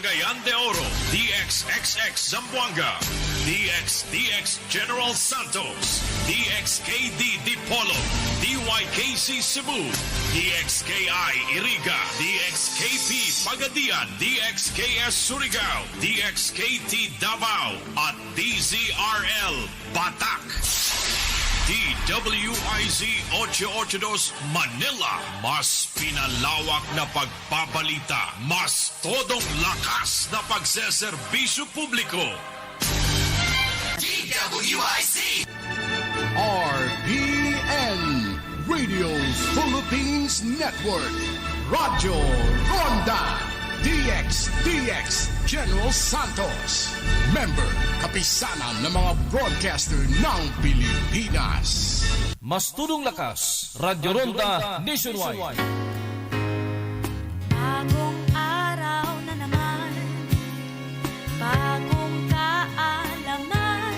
Cagayan de Oro, DXXX Zamboanga, DXDX General Santos, DXKD Dipolo, DYKC Cebu, DXKI Iriga, DXKP Pagadian, DXKS Surigao, DXKT Davao, at DZRL Batak. DWIZ 882 Manila, mas pinalawak na pagbabalita, mas todong lakas na pagseserbisyo publiko. DWIZ RPN Radio Philippines Network, Radyo Ronda, DXDX General Santos, member kapisanan ng mga broadcaster ng Pilipinas. Mas tudong lakas, Radyo Ronda Nationwide. Bagong araw na naman, bagong kaalaman,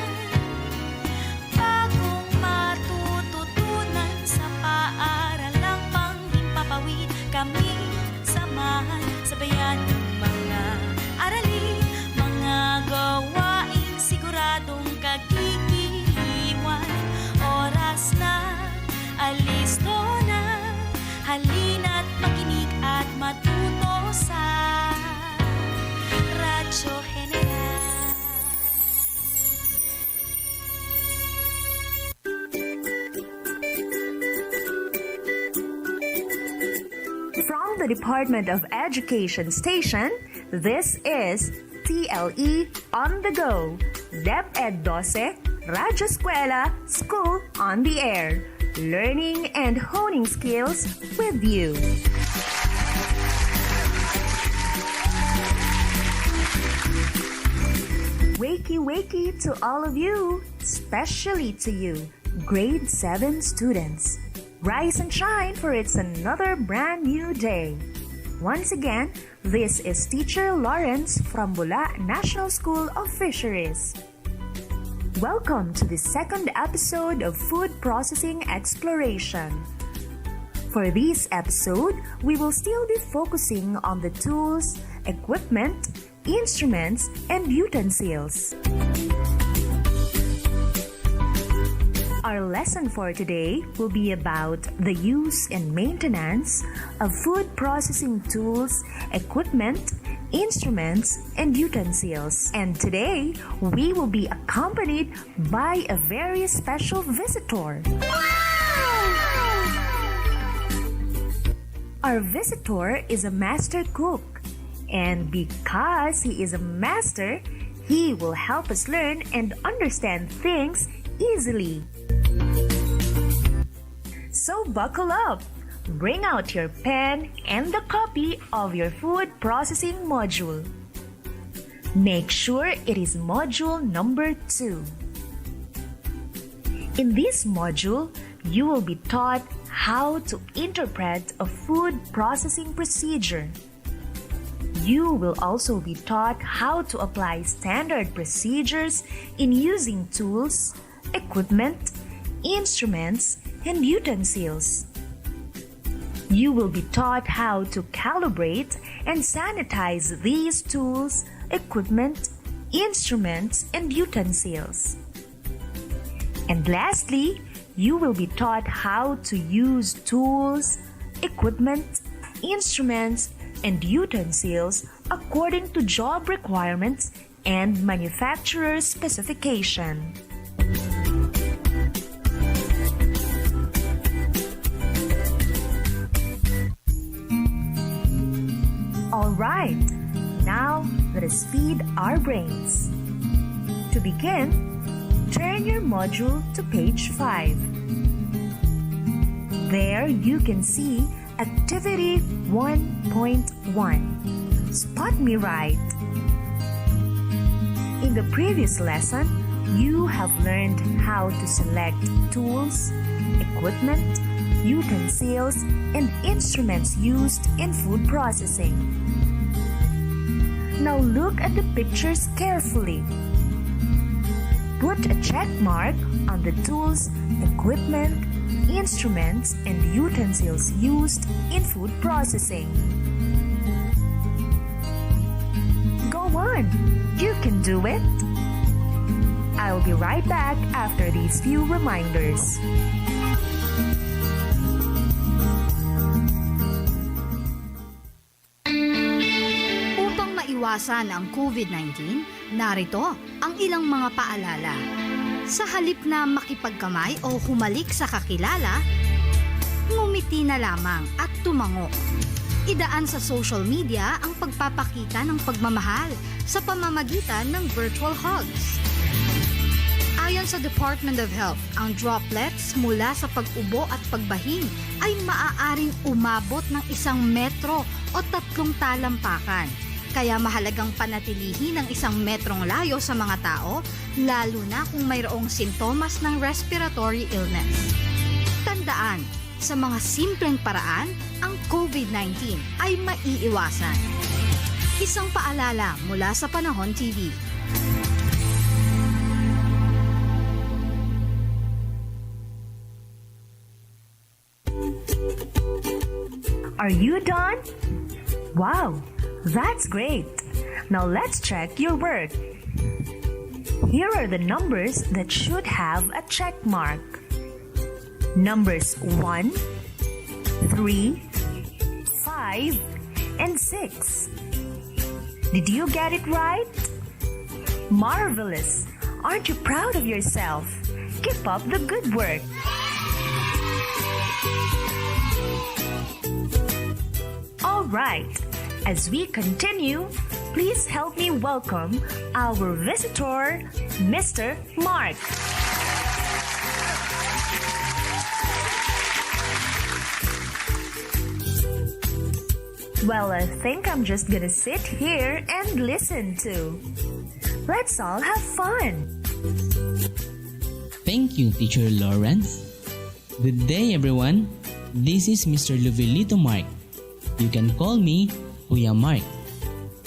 bagong matututunan sa paaralang panghimpapawid. Kami samahan, sabayan ng mga aralin, mga gawain siguradong kagigiliwan. Oras na, alisto na, halina't makinig at matuto sa Radyo General. From the Department of Education Station, this is TLE On The Go, DEP ED 12, Radyo Eskwela, School on the Air, learning and honing skills with you. Wakey wakey to all of you, especially to you, grade 7 students. Rise and shine, for it's another brand new day. Once again, this is Teacher Lawrence from Bula National School of Fisheries. Welcome to the second episode of Food Processing Exploration. For this episode, we will still be focusing on the tools, equipment, instruments, and utensils. Our lesson for today will be about the use and maintenance of food processing tools, equipment, instruments, and utensils. And today, we will be accompanied by a very special visitor. Our visitor is a master cook. And because he is a master, he will help us learn and understand things easily. So buckle up, bring out your pen and the copy of your food processing module. Make sure it is module number 2. In this module, you will be taught how to interpret a food processing procedure. You will also be taught how to apply standard procedures in using tools, equipment, instruments, and utensils. You will be taught how to calibrate and sanitize these tools, equipment, instruments, and utensils. And lastly, you will be taught how to use tools, equipment, instruments, and utensils according to job requirements and manufacturer's specification. Alright, now let us feed our brains. To begin, turn your module to page 5. There you can see Activity 1.1. Spot me right. In the previous lesson, you have learned how to select tools, equipment, utensils, and instruments used in food processing. Now look at the pictures carefully. Put a check mark on the tools, equipment, instruments, and utensils used in food processing. on! You can do it! I'll be right back after these few reminders. Upang maiwasan ang COVID-19, narito ang ilang mga paalala. Sa halip na makipagkamay o humalik sa kakilala, ngumiti na lamang at tumango. Idaan sa social media ang pagpapakita ng pagmamahal sa pamamagitan ng virtual hugs. Ayon sa Department of Health, ang droplets mula sa pag-ubo at pagbahing ay maaaring umabot ng 1 metro o 3 talampakan. Kaya mahalagang panatilihin ang 1 metrong layo sa mga tao, lalo na kung mayroong sintomas ng respiratory illness. Tandaan, sa mga simpleng paraan, ang COVID-19 ay maiiwasan. Isang paalala mula sa Panahon TV. Are you done? Wow, that's great! Now let's check your work. Here are the numbers that should have a check mark. Numbers 1, 3, 5, and 6. Did you get it right? Marvelous! Aren't you proud of yourself? Keep up the good work. All right, as we continue, please help me welcome our visitor, Mr. Mark. Well, I think I'm just gonna sit here and listen too. Let's all have fun. Thank you, Teacher Lawrence. Good day, everyone. This is Mr. Luvilito Mark. You can call me Kuya Mark,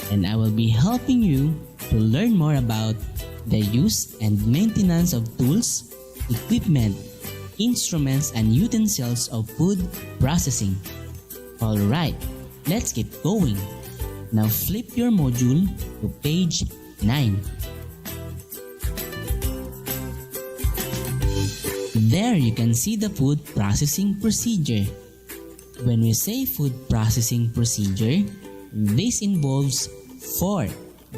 and I will be helping you to learn more about the use and maintenance of tools, equipment, instruments, and utensils of food processing. Alright, let's get going. Now flip your module to page 9. There you can see the food processing procedure. When we say food processing procedure, this involves 4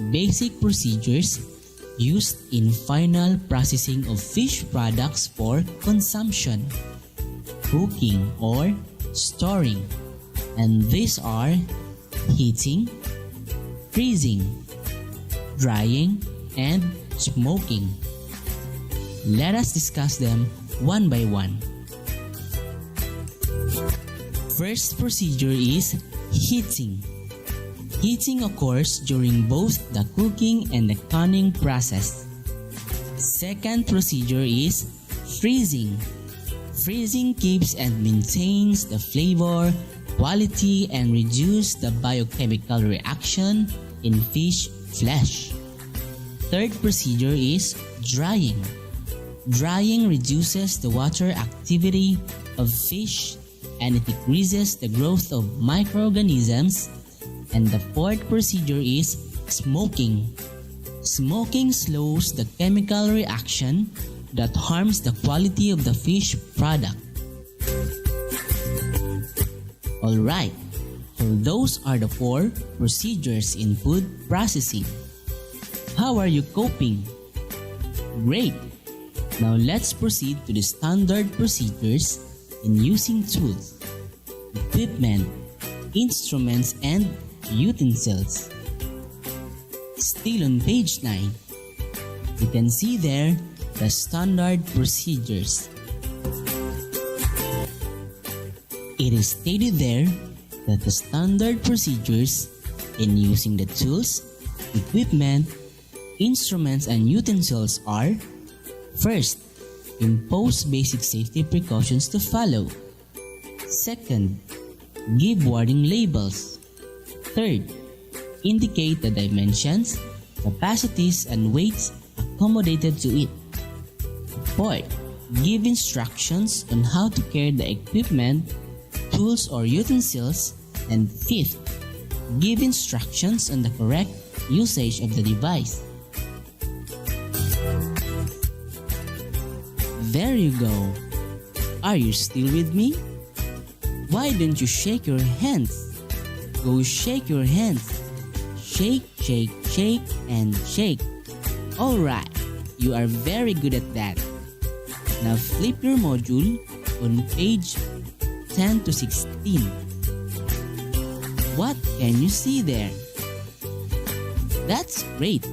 basic procedures used in final processing of fish products for consumption, cooking or storing. And these are heating, freezing, drying, and smoking. Let us discuss them one by one. First procedure is heating. Heating occurs during both the cooking and the canning process. Second procedure is freezing. Freezing keeps and maintains the flavor, quality, and reduce the biochemical reaction in fish flesh. Third procedure is drying. Drying reduces the water activity of fish and it decreases the growth of microorganisms. And the fourth procedure is smoking. Smoking slows the chemical reaction that harms the quality of the fish product. Alright, so those are the 4 procedures in food processing. How are you coping? Great! Now let's proceed to the standard procedures in using tools, equipment, instruments, and utensils. Still on page 9, you can see there the standard procedures. It is stated there that the standard procedures in using the tools, equipment, instruments, and utensils are: first, impose basic safety precautions to follow. Second, give warning labels. Third, indicate the dimensions, capacities, and weights accommodated to it. Fourth, give instructions on how to carry the equipment, tools, or utensils. And fifth, give instructions on the correct usage of the device. There you go. Are you still with me? Why don't you shake your hands? Go shake your hands. Shake, shake, shake, and shake. Alright, you are very good at that. Now flip your module on page 10 to 16. What can you see there? That's great.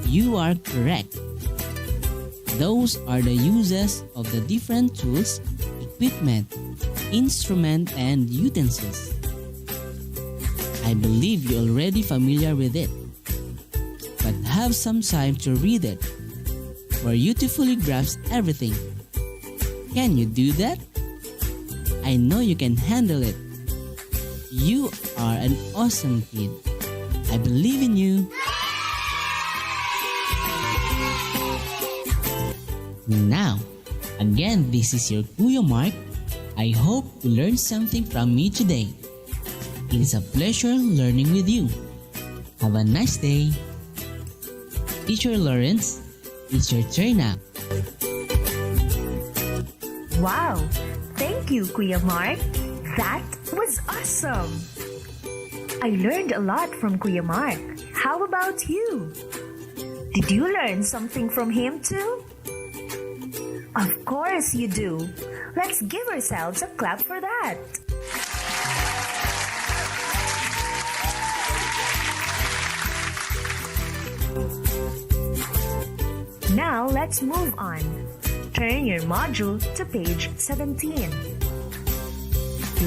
You are correct. Those are the uses of the different tools, equipment, instrument, and utensils. I believe you're already familiar with it, but have some time to read it for you to fully grasp everything. Can you do that? I know you can handle it. You are an awesome kid. I believe in you. Now, again, this is your Kuya Mark. I hope you learned something from me today. It is a pleasure learning with you. Have a nice day. Teacher Lawrence, it's your turn now. Wow! Thank you, Kuya Mark. That was awesome! I learned a lot from Kuya Mark. How about you? Did you learn something from him too? Of course you do. Let's give ourselves a clap for that. Now let's move on. Turn your module to page 17.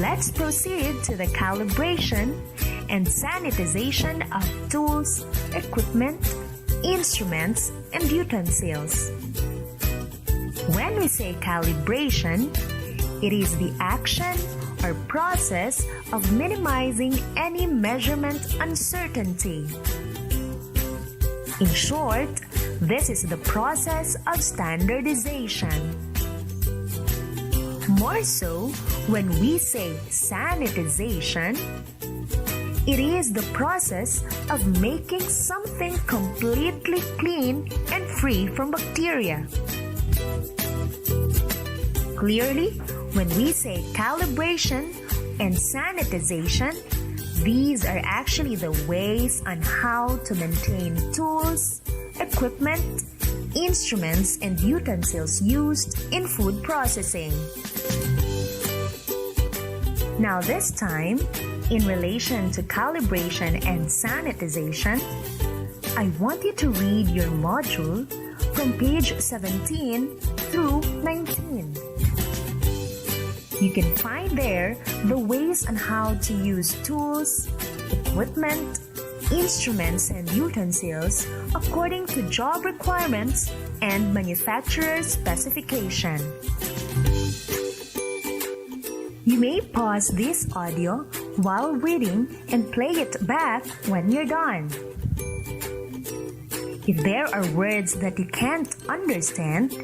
Let's proceed to the calibration and sanitization of tools, equipment, instruments, and utensils. When we say calibration, it is the action or process of minimizing any measurement uncertainty. In short, this is the process of standardization. More so, when we say sanitization, it is the process of making something completely clean and free from bacteria. Clearly, when we say calibration and sanitization, these are actually the ways on how to maintain tools, equipment, instruments, and utensils used in food processing. Now this time, in relation to calibration and sanitization, I want you to read your module from page 17 through 19. You can find there the ways on how to use tools, equipment, instruments, and utensils according to job requirements and manufacturer's specification. You may pause this audio while reading and play it back when you're done. If there are words that you can't understand,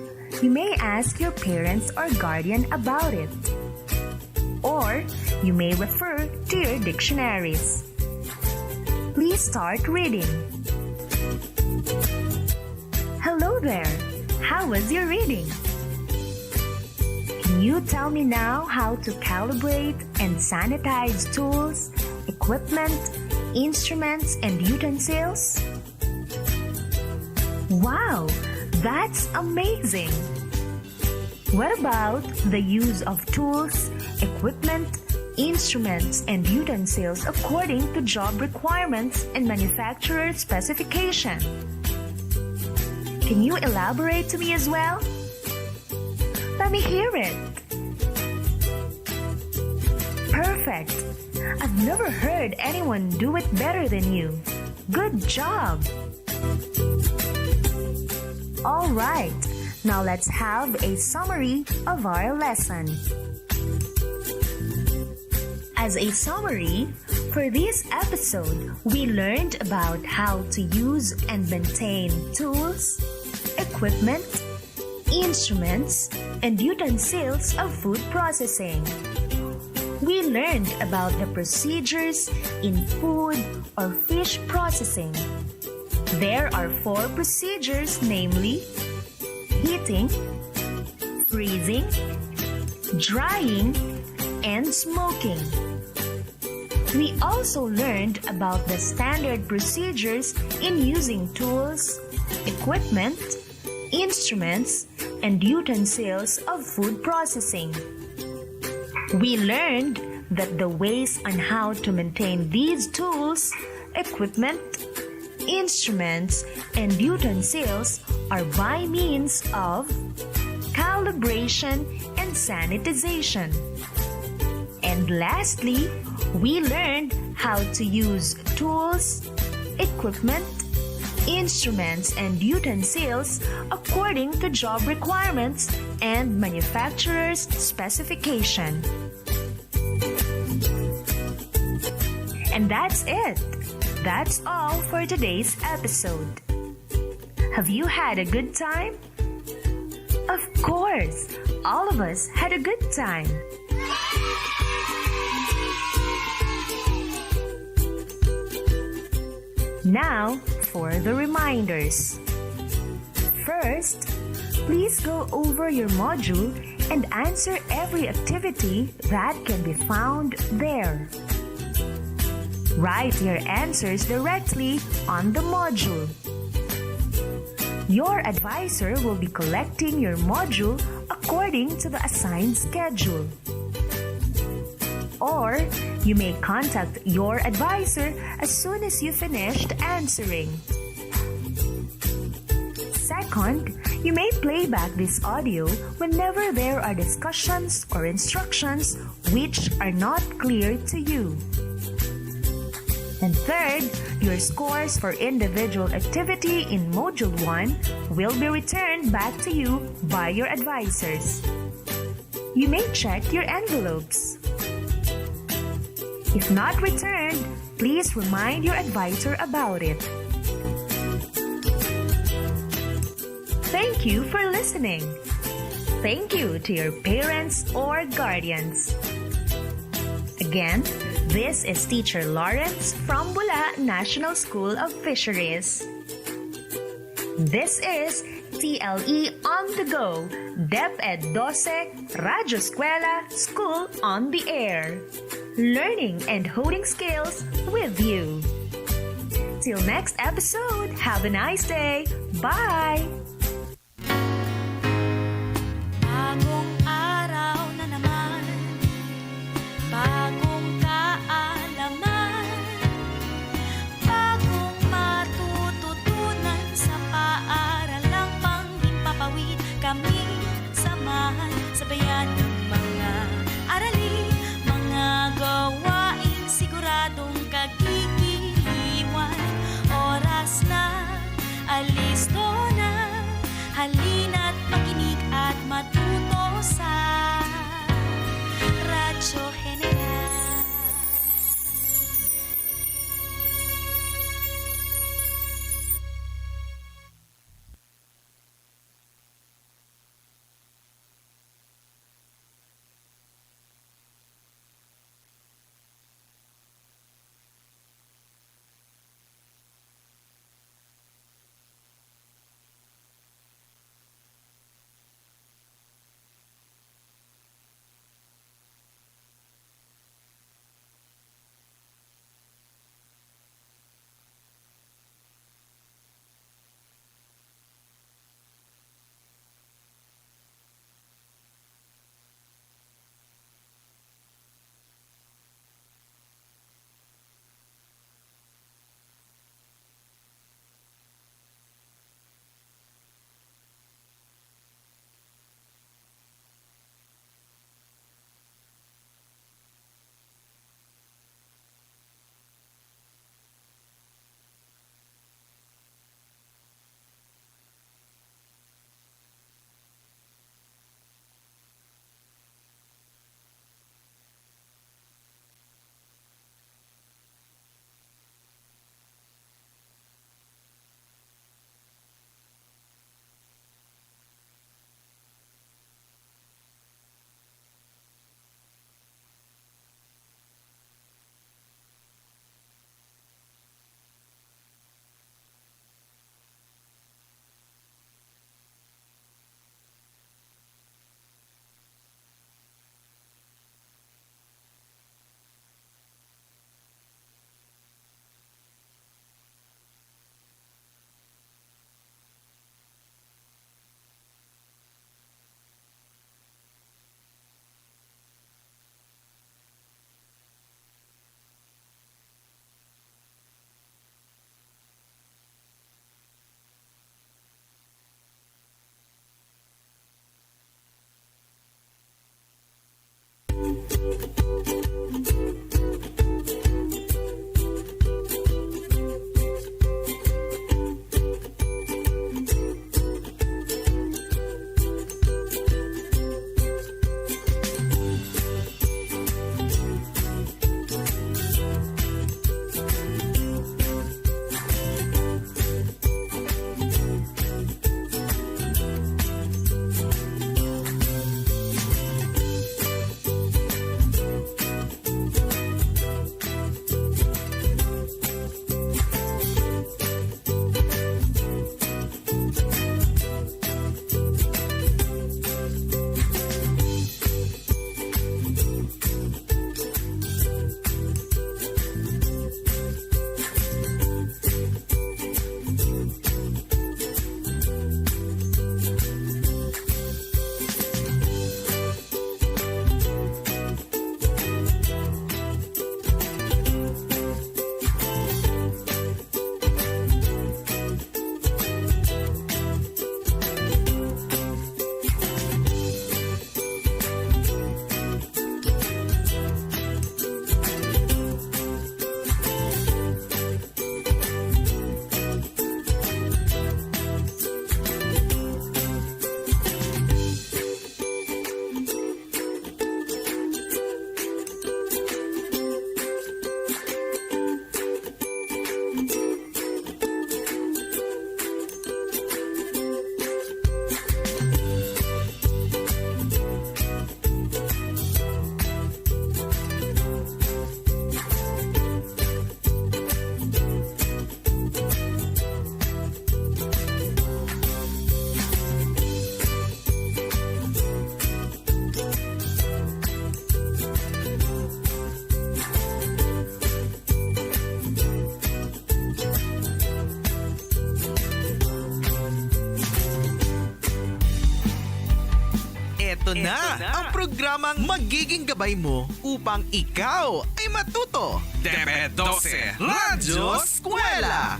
you may ask your parents or guardian about it. Or you may refer to your dictionaries. Please start reading. Hello there! How was your reading? Can you tell me now how to calibrate and sanitize tools, equipment, instruments, and utensils? Wow! That's amazing! What about the use of tools, equipment, instruments, and utensils according to job requirements and manufacturer specification? Can you elaborate to me as well? Let me hear it. Perfect! I've never heard anyone do it better than you. Good job! All right. Now let's have a summary of our lesson. As a summary, for this episode, we learned about how to use and maintain tools, equipment, instruments, and utensils of food processing. We learned about the procedures in food or fish processing, There are 4 procedures, namely heating, freezing, drying, and smoking. We also learned about the standard procedures in using tools, equipment, instruments, and utensils of food processing. We learned that the ways on how to maintain these tools, equipment, instruments, and utensils are by means of calibration and sanitization. And lastly, we learned how to use tools, equipment, instruments, and utensils according to job requirements and manufacturer's specification. And that's it. That's all for today's episode. Have you had a good time? Of course, all of us had a good time. Now, for the reminders. First, please go over your module and answer every activity that can be found there. Write your answers directly on the module. Your advisor will be collecting your module according to the assigned schedule. Or you may contact your advisor as soon as you finished answering. Second, you may play back this audio whenever there are discussions or instructions which are not clear to you. And third, your scores for individual activity in Module 1 will be returned back to you by your advisors. You may check your envelopes. If not returned, please remind your advisor about it. Thank you for listening. Thank you to your parents or guardians. Again, this is Teacher Lawrence from Bula National School of Fisheries. This is TLE On The Go, DEP ED 12, Radyo Eskwela, School on the Air. Learning and honing skills with you. Till next episode, have a nice day. Bye! Bagong araw na naman, bagong kaalaman, bagong matututunan sa paaralang panghimpapawid. Kaming samahan, sabayan ng mga aralin, mga gawaing siguradong kagigiliwan. Oras na, alisto na, Ito na ang programang magiging gabay mo upang ikaw ay matuto. DEP ED 12 Radyo Eskwela.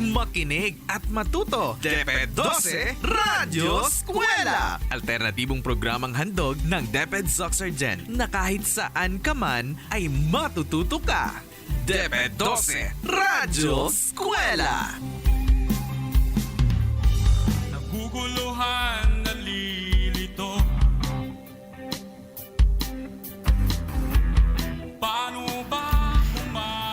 Makinig at matuto. DEP ED 12 Radyo Eskwela. Alternatibong programang handog ng DEP ED Soxer Gen na kahit saan ka man ay matututo ka. DEP ED 12 Radyo Eskwela. Naguguluhan, nalilito. Paano ba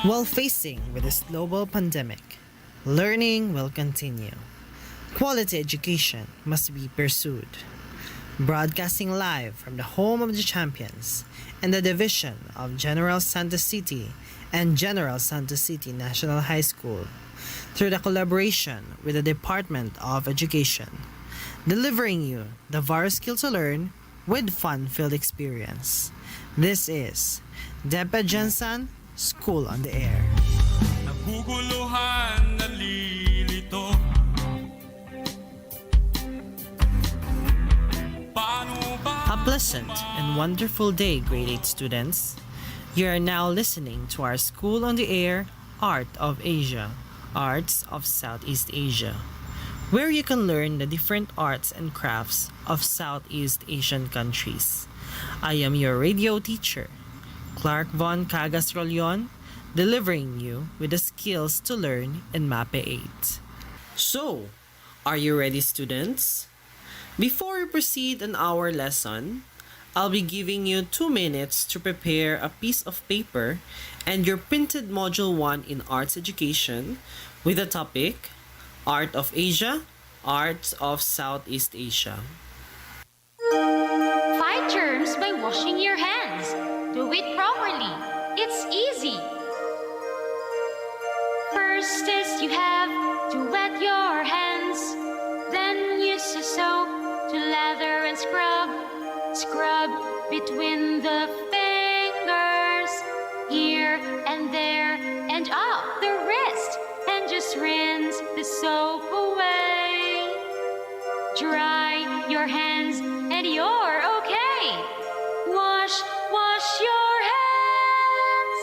While facing with this global pandemic, learning will continue. Quality education must be pursued. Broadcasting live from the home of the champions and the division of General Santos City and General Santos City National High School through the collaboration with the Department of Education, delivering you the virus skill to learn with fun-filled experience. This is DEP ED Jensen School on the Air. naguguluhan, nalilito? Paano ba? A pleasant and wonderful day, grade 8 students. You are now listening to our School on the Air, Art of Asia, Arts of Southeast Asia, where you can learn the different arts and crafts of Southeast Asian countries. I am your radio teacher, Clark Von Cagas Rolyon, delivering you with the skills to learn in MAPE 8. So, are you ready, students? Before we proceed on our lesson, I'll be giving you 2 minutes to prepare a piece of paper and your printed Module 1 in Arts Education with the topic Art of Asia, Arts of Southeast Asia. Find germs by washing your hands. Do it properly. It's easy. First is you have to wet your hands. Then use a soap to lather and scrub. Scrub between the fingers, here and there, and up the wrist. And just rinse the soap away. Dry your hands and you're okay. Wash your hands.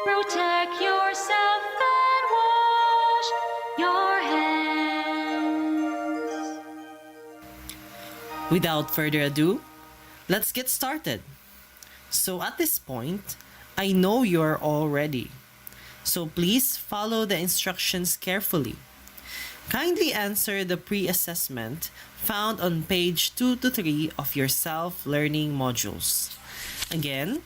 Protect yourself and wash your hands. Without further ado, let's get started. So at this point, I know you are all ready. So please follow the instructions carefully. Kindly answer the pre-assessment found on page 2 to 3 of your self-learning modules. Again,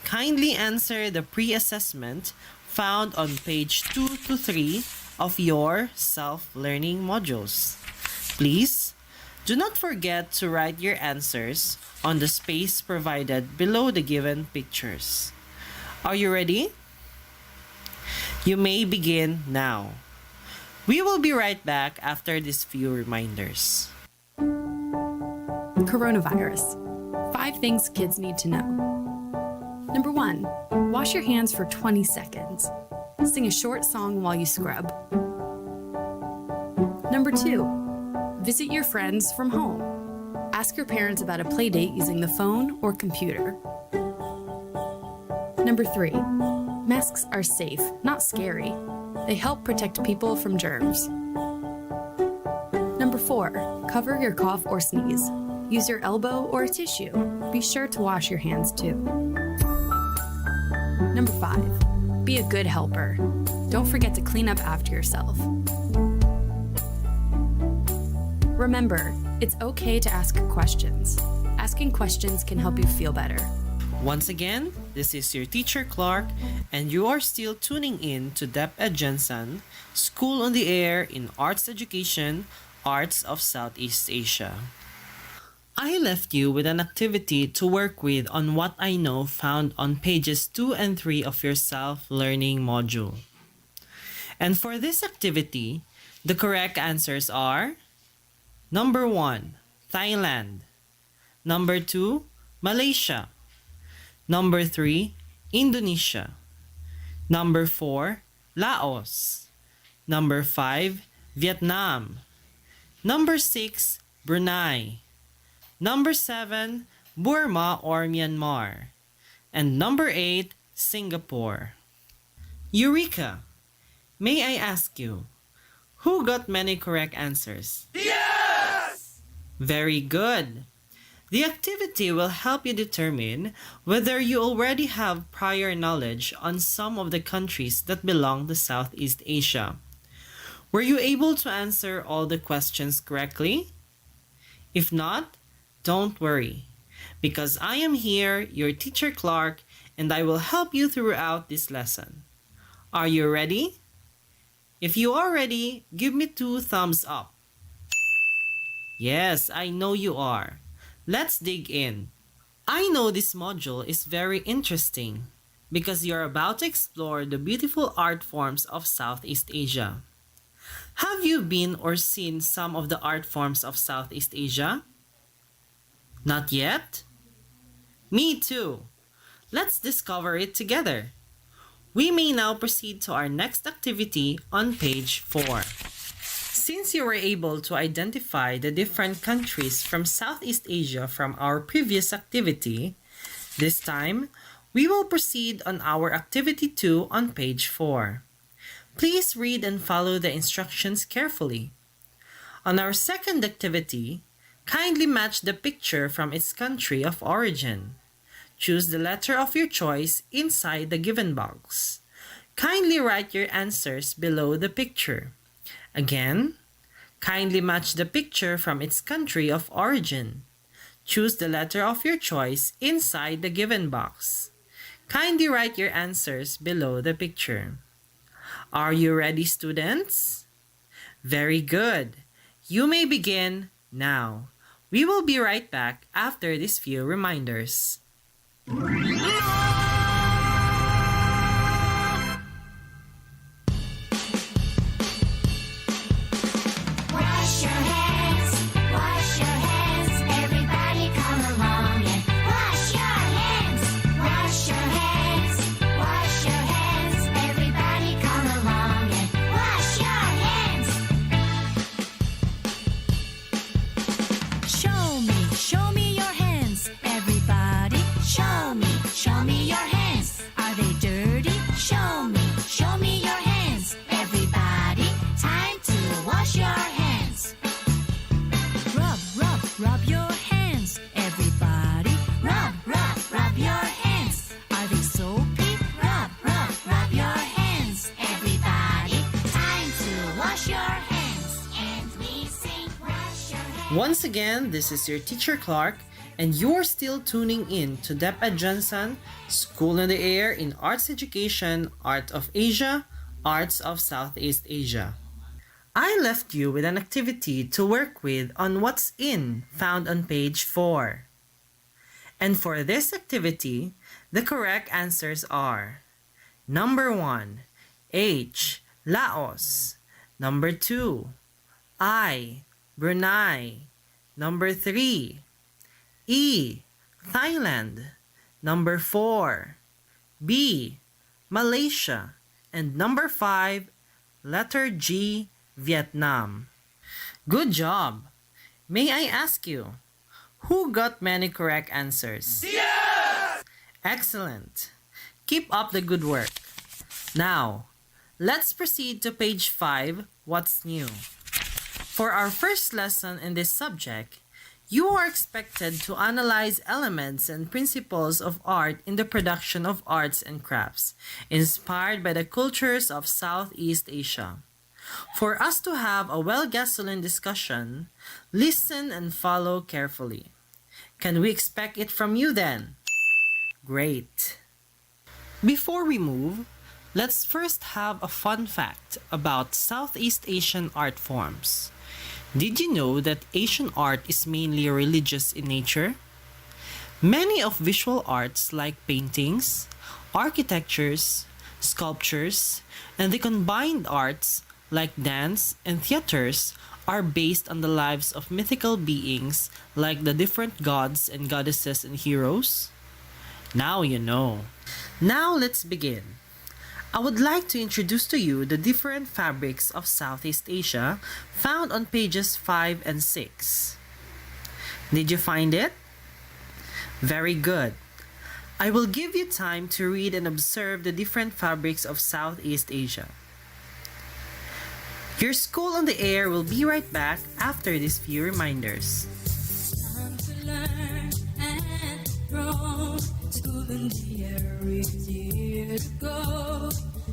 kindly answer the pre-assessment found on page 2 to 3 of your self-learning modules. Please, do not forget to write your answers on the space provided below the given pictures. Are you ready? You may begin now. We will be right back after these few reminders. Coronavirus. 5 things kids need to know. Number 1, wash your hands for 20 seconds. Sing a short song while you scrub. Number 2, visit your friends from home. Ask your parents about a play date using the phone or computer. Number 3, masks are safe, not scary. They help protect people from germs. Number 4, cover your cough or sneeze. Use your elbow or a tissue. Be sure to wash your hands too. Number 5, be a good helper. Don't forget to clean up after yourself. Remember, it's okay to ask questions. Asking questions can help you feel better. Once again, this is your teacher Clark, and you are still tuning in to DEP ED Jensen, School on the Air in Arts Education, Arts of Southeast Asia. I left you with an activity to work with on what I know found on pages 2 and 3 of your self-learning module. And for this activity, the correct answers are number 1, Thailand. Number 2, Malaysia. Number 3, Indonesia. Number 4, Laos. Number 5, Vietnam. Number 6, Brunei. Number 7, Burma or Myanmar. And number 8, Singapore. Eureka! May I ask you, who got many correct answers? Yes! Very good. The activity will help you determine whether you already have prior knowledge on some of the countries that belong to Southeast Asia. Were you able to answer all the questions correctly? If not, don't worry, because I am here, your teacher Clark, and I will help you throughout this lesson. Are you ready? If you are ready, give me 2 thumbs up. Yes, I know you are. Let's dig in. I know this module is very interesting because you're about to explore the beautiful art forms of Southeast Asia. Have you been or seen some of the art forms of Southeast Asia? Not yet? Me too. Let's discover it together. We may now proceed to our next activity on page 4. Since you were able to identify the different countries from Southeast Asia from our previous activity, this time, we will proceed on our activity 2 on page 4. Please read and follow the instructions carefully. On our second activity, kindly match the picture from its country of origin. Choose the letter of your choice inside the given box. Kindly write your answers below the picture. Again, kindly match the picture from its country of origin. Choose the letter of your choice inside the given box. Kindly write your answers below the picture. Are you ready, students? Very good. You may begin now. We will be right back after these few reminders. Wash your hands, everybody come along and wash your hands, everybody come along and wash your hands. Show me your hands, everybody, show me your hands. Are they dirty? Show me your hands, everybody, time to wash your hands. Rub your hands, everybody. Rub your hands. Are they soapy? Rub your hands, everybody. Time to wash your hands. And we sing, wash your hands. Once again, this is your teacher Clark, and you're still tuning in to DEP ED Johnson, School in the Air in Arts Education, Art of Asia, Arts of Southeast Asia. I left you with an activity to work with on what's in found on page 4. And for this activity, the correct answers are number 1, H, Laos. Number 2, I, Brunei. Number 3, E, Thailand. Number 4, B, Malaysia. And number 5, letter G, Vietnam. Good job! May I ask you, who got many correct answers? Yes! Excellent! Keep up the good work. Now, let's proceed to page 5, What's New? For our first lesson in this subject, you are expected to analyze elements and principles of art in the production of arts and crafts, inspired by the cultures of Southeast Asia. For us to have a well-gasoline discussion, listen and follow carefully. Can we expect it from you then? Great! Before we move, let's first have a fun fact about Southeast Asian art forms. Did you know that Asian art is mainly religious in nature? Many of visual arts like paintings, architectures, sculptures, and the combined arts like dance and theaters are based on the lives of mythical beings like the different gods and goddesses and heroes. Now you know. Now let's begin. I would like to introduce to you the different fabrics of Southeast Asia found on pages 5 and 6. Did you find it? Very good. I will give you time to read and observe the different fabrics of Southeast Asia. Your School on the Air will be right back after these few reminders. Time to learn and grow. School in the air is here to go.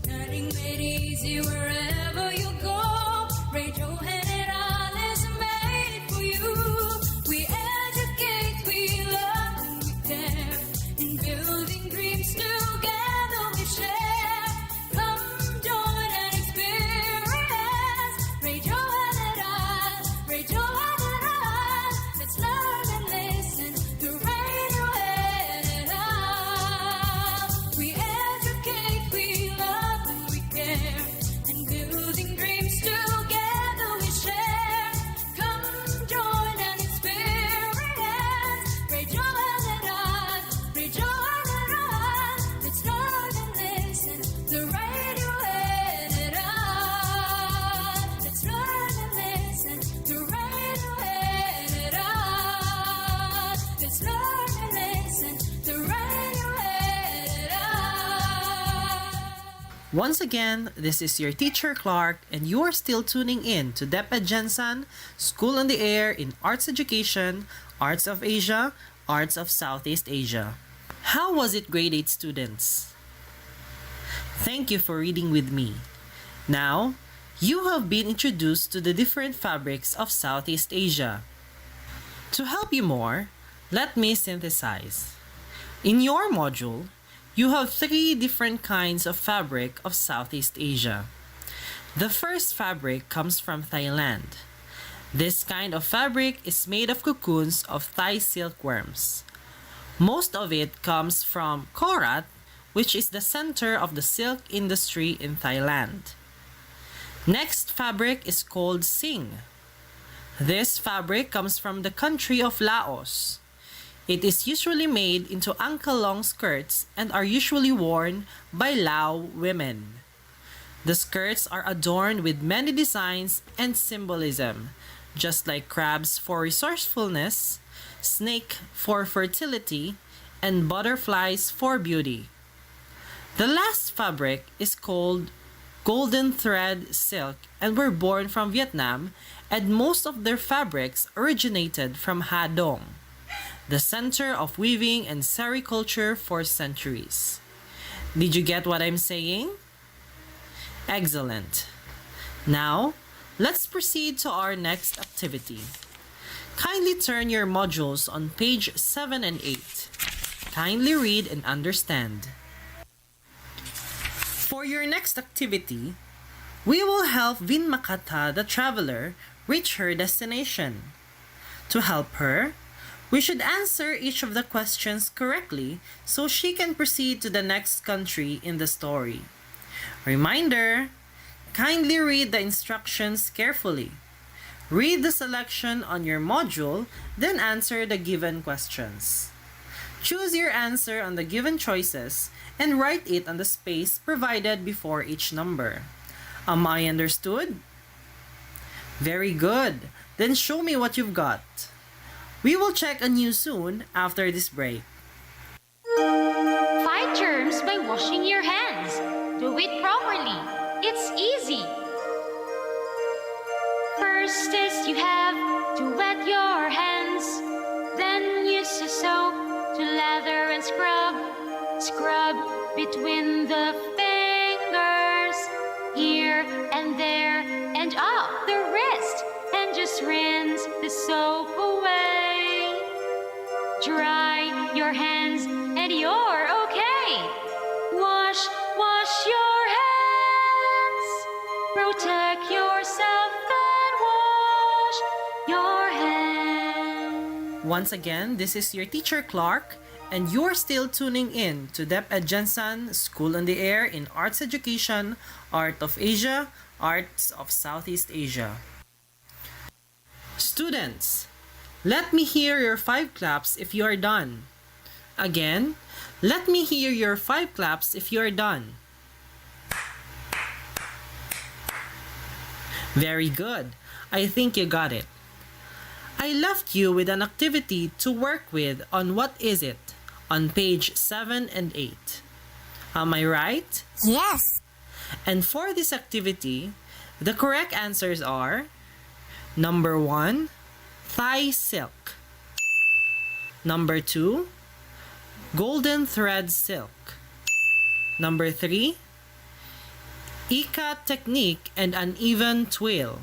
Learning made easy wherever you go. Radio and all is made for you. We educate, we love, and we care. In building dreams together we share. Come join and experience. Radio and all, radio and all. Let's learn and listen to radio and all. We educate, we love, and we care. In building dreams together we share. Come join and experience. Radio and all, radio and all. Let's learn and listen to radio and all. Let's learn and listen to radio and all. Let's learn and listen to radio and all. Once again, this is your teacher Clark, and you are still tuning in to DEP ED Jensen, School on the Air in Arts Education, Arts of Asia, Arts of Southeast Asia. How was it, grade 8 students? Thank you for reading with me. Now, you have been introduced to the different fabrics of Southeast Asia. To help you more, let me synthesize. In your module, you have 3 different kinds of fabric of Southeast Asia. The first fabric comes from Thailand. This kind of fabric is made of cocoons of Thai silkworms. Most of it comes from Korat, which is the center of the silk industry in Thailand. Next fabric is called Sing. This fabric comes from the country of Laos. It is usually made into ankle-long skirts and are usually worn by Lao women. The skirts are adorned with many designs and symbolism, just like crabs for resourcefulness, snake for fertility, and butterflies for beauty. The last fabric is called golden thread silk and were born from Vietnam, and most of their fabrics originated from Ha Dong, the center of weaving and sericulture for centuries. Did you get what I'm saying? Excellent. Now, let's proceed to our next activity. Kindly turn your modules on page 7 and 8. Kindly read and understand. For your next activity, we will help Vin Makata, the traveler, reach her destination. To help her, we should answer each of the questions correctly so she can proceed to the next country in the story. Reminder, kindly read the instructions carefully. Read the selection on your module, then answer the given questions. Choose your answer on the given choices and write it on the space provided before each number. Am I understood? Very good. Then show me what you've got. We will check on you soon after this break. Find germs by washing your hands. Do it properly. It's easy. First is you have to wet your hands. Then use a soap to lather and scrub. Scrub between the fingers, here and there and up the wrist. And just rinse the soap away. Dry your hands and you're okay. Wash your hands. Protect yourself and wash your hands. Once again, this is your teacher Clark, and you're still tuning in to DEP ED Jensen, School on the Air in Arts Education, Art of Asia, Arts of Southeast Asia. Students, let me hear your 5 claps if you are done. Again, let me hear your 5 claps if you are done. Very good. I think you got it. I left you with an activity to work with on What Is It on page 7 and 8. Am I right? Yes. And for this activity, the correct answers are number 1, thigh silk. Number 2, golden thread silk. Number 3, ikat technique and uneven twill.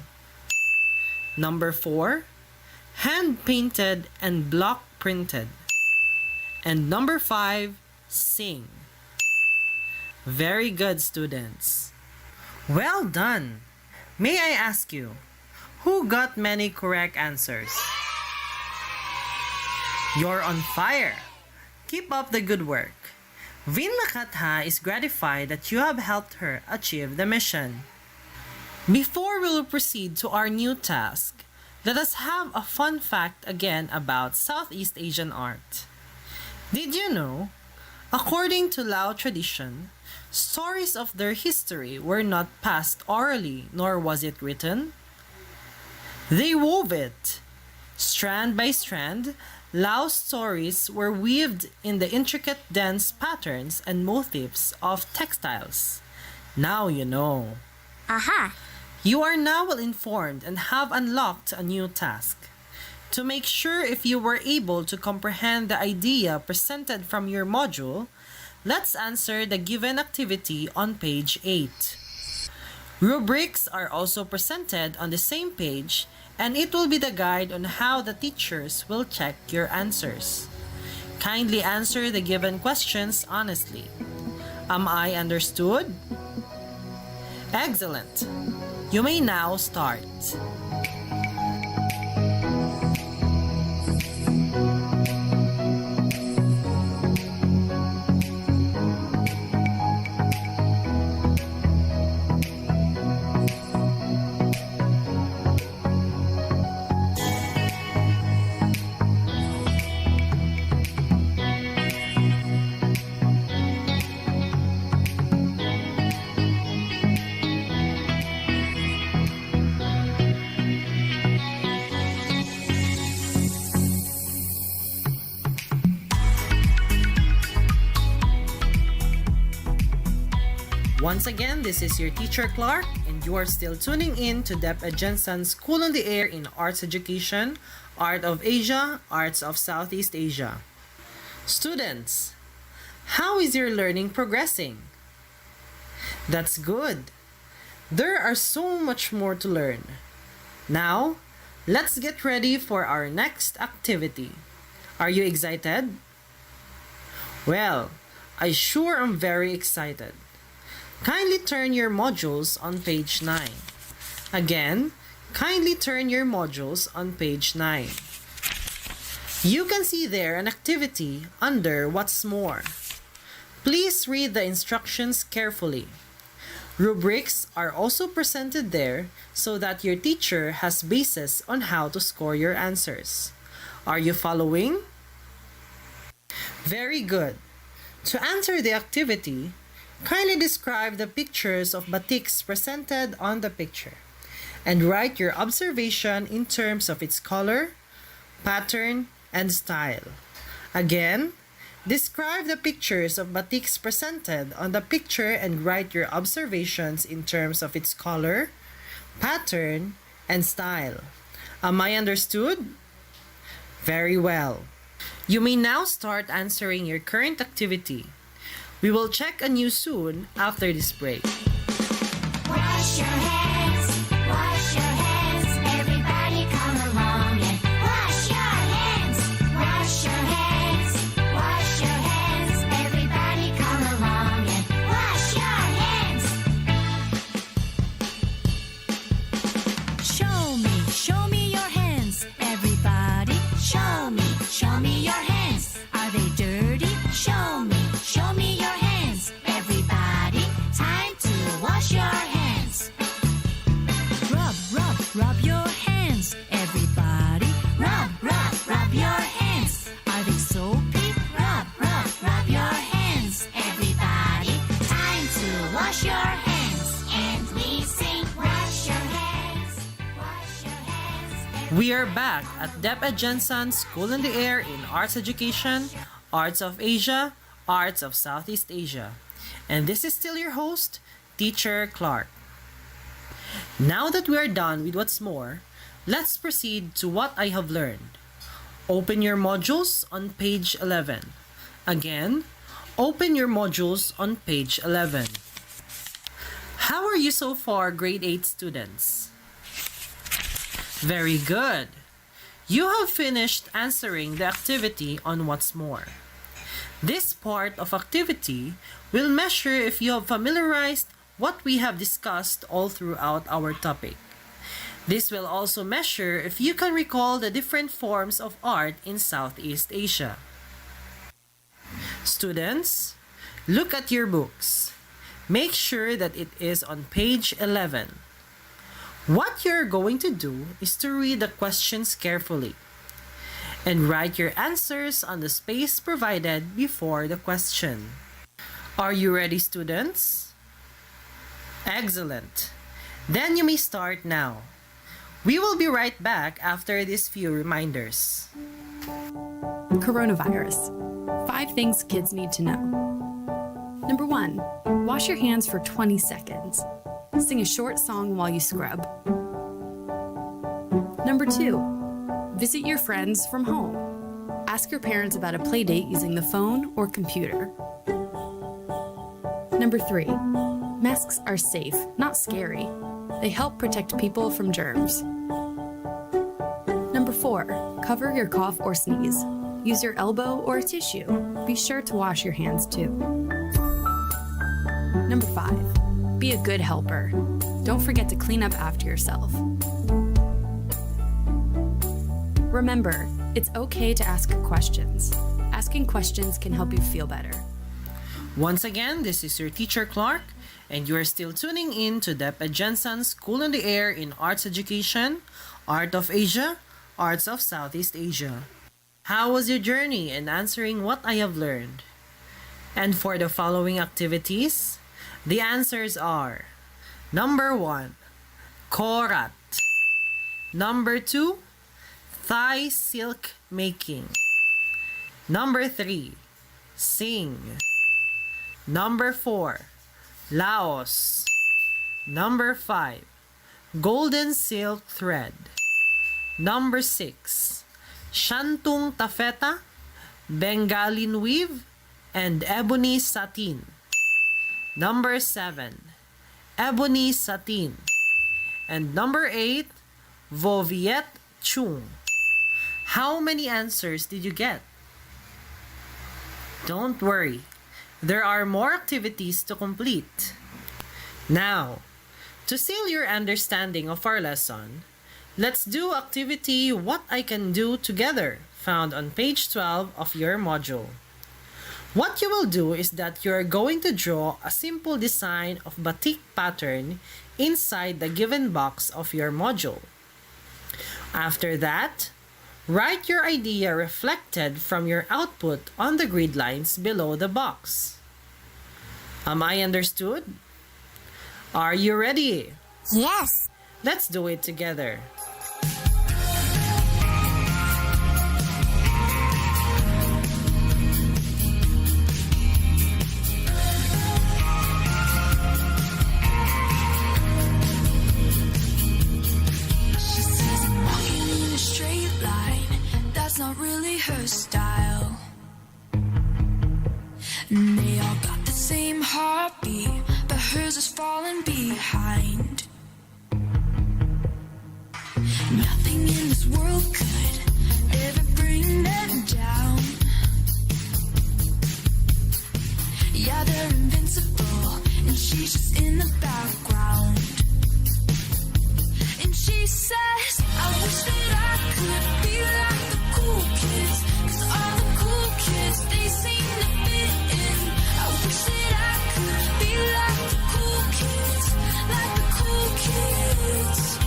Number 4, hand painted and block printed. And number 5, sing. Very good, students. Well done. May I ask you, who got many correct answers? You're on fire. Keep up the good work. Vin Lakatha is gratified that you have helped her achieve the mission. Before we will proceed to our new task, let us have a fun fact again about Southeast Asian art. Did you know, according to Lao tradition, stories of their history were not passed orally, nor was it written. They wove it. Strand by strand, Lao stories were weaved in the intricate dense patterns and motifs of textiles. Now you know. Aha! You are now well informed and have unlocked a new task. To make sure if you were able to comprehend the idea presented from your module, let's answer the given activity on page 8. Rubrics are also presented on the same page, and it will be the guide on how the teachers will check your answers. Kindly answer the given questions honestly. Am I understood? Excellent. You may now start. Once again, this is your teacher Clark, and you are still tuning in to DEP ED Jensen's School on the Air in Arts Education, Art of Asia, Arts of Southeast Asia. Students, how is your learning progressing? That's good. There are so much more to learn. Now, let's get ready for our next activity. Are you excited? Well, I sure am very excited. Kindly turn your modules on page 9. Again, kindly turn your modules on page 9. You can see there an activity under What's More. Please read the instructions carefully. Rubrics are also presented there so that your teacher has basis on how to score your answers. Are you following? Very good. To answer the activity, kindly describe the pictures of batiks presented on the picture and write your observation in terms of its color, pattern, and style. Again, describe the pictures of batiks presented on the picture and write your observations in terms of its color, pattern, and style. Am I understood? Very well. You may now start answering your current activity. We will check on you soon after this break. Wash your hands, everybody come along and wash your hands, wash your hands, everybody come along and wash your hands. Show me your hands, everybody. Show me your hands. Are they dirty? Show me your hands, everybody. Time to wash your hands. Rub your hands, everybody. Rub your hands. Are they soapy? Rub your hands, everybody. Time to wash your hands. And we sing, wash your hands, We are back at DEP ED Jensen School in the Air in Arts Education, Arts of Asia, Arts of Southeast Asia. And this is still your host, Teacher Clark. Now that we are done with what's more, let's proceed to what I have learned. Open your modules on page 11. Again, open your modules on page 11. How are you so far, grade 8 students? Very good. You have finished answering the activity on what's more. This part of activity will measure if you have familiarized what we have discussed all throughout our topic. This will also measure if you can recall the different forms of art in Southeast Asia. Students, look at your books. Make sure that it is on page 11. What you're going to do is to read the questions carefully and write your answers on the space provided before the question. Are you ready, students? Excellent. Then you may start now. We will be right back after these few reminders. Coronavirus. 5 things kids need to know. Number 1, wash your hands for 20 seconds. Sing a short song while you scrub. Number 2, visit your friends from home. Ask your parents about a play date using the phone or computer. Number 3, masks are safe, not scary. They help protect people from germs. Number 4, cover your cough or sneeze. Use your elbow or a tissue. Be sure to wash your hands too. Number 5, be a good helper. Don't forget to clean up after yourself. Remember, it's okay to ask questions. Asking questions can help you feel better. Once again, this is your teacher Clark, and you are still tuning in to DEP ED Jensen School in the Air in Arts Education, Art of Asia, Arts of Southeast Asia. How was your journey in answering what I have learned? And for the following activities, the answers are: Number 1, korat. Number 2, Thai silk making. Number 3, sing. Number 4, Laos. Number 5, golden silk thread. Number 6, shantung taffeta, Bengalin weave, and ebony satin. Number 7, ebony satin. And number 8, Voviet chung. How many answers did you get? Don't worry, there are more activities to complete. Now, to seal your understanding of our lesson, let's do activity What I Can Do Together, found on page 12 of your module. What you will do is that you are going to draw a simple design of batik pattern inside the given box of your module. After that, write your idea reflected from your output on the grid lines below the box. Am I understood? Are you ready? Yes. Let's do it together. Not really her style. And they all got the same heartbeat, but hers is falling behind. Nothing in this world could ever bring them down. Yeah, they're invincible, and she's just in the background. And she says, I wish that I could be like the cool kids, 'cause all the cool kids, they seem to fit in. I wish that I could be like the cool kids, like the cool kids.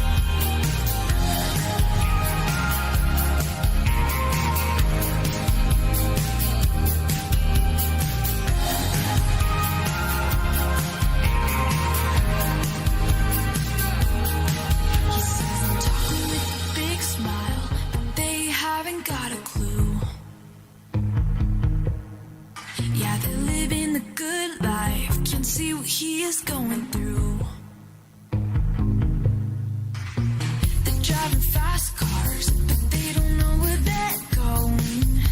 He says I'm talking with a big smile. he is going through. They're driving fast cars, but they don't know where they're going.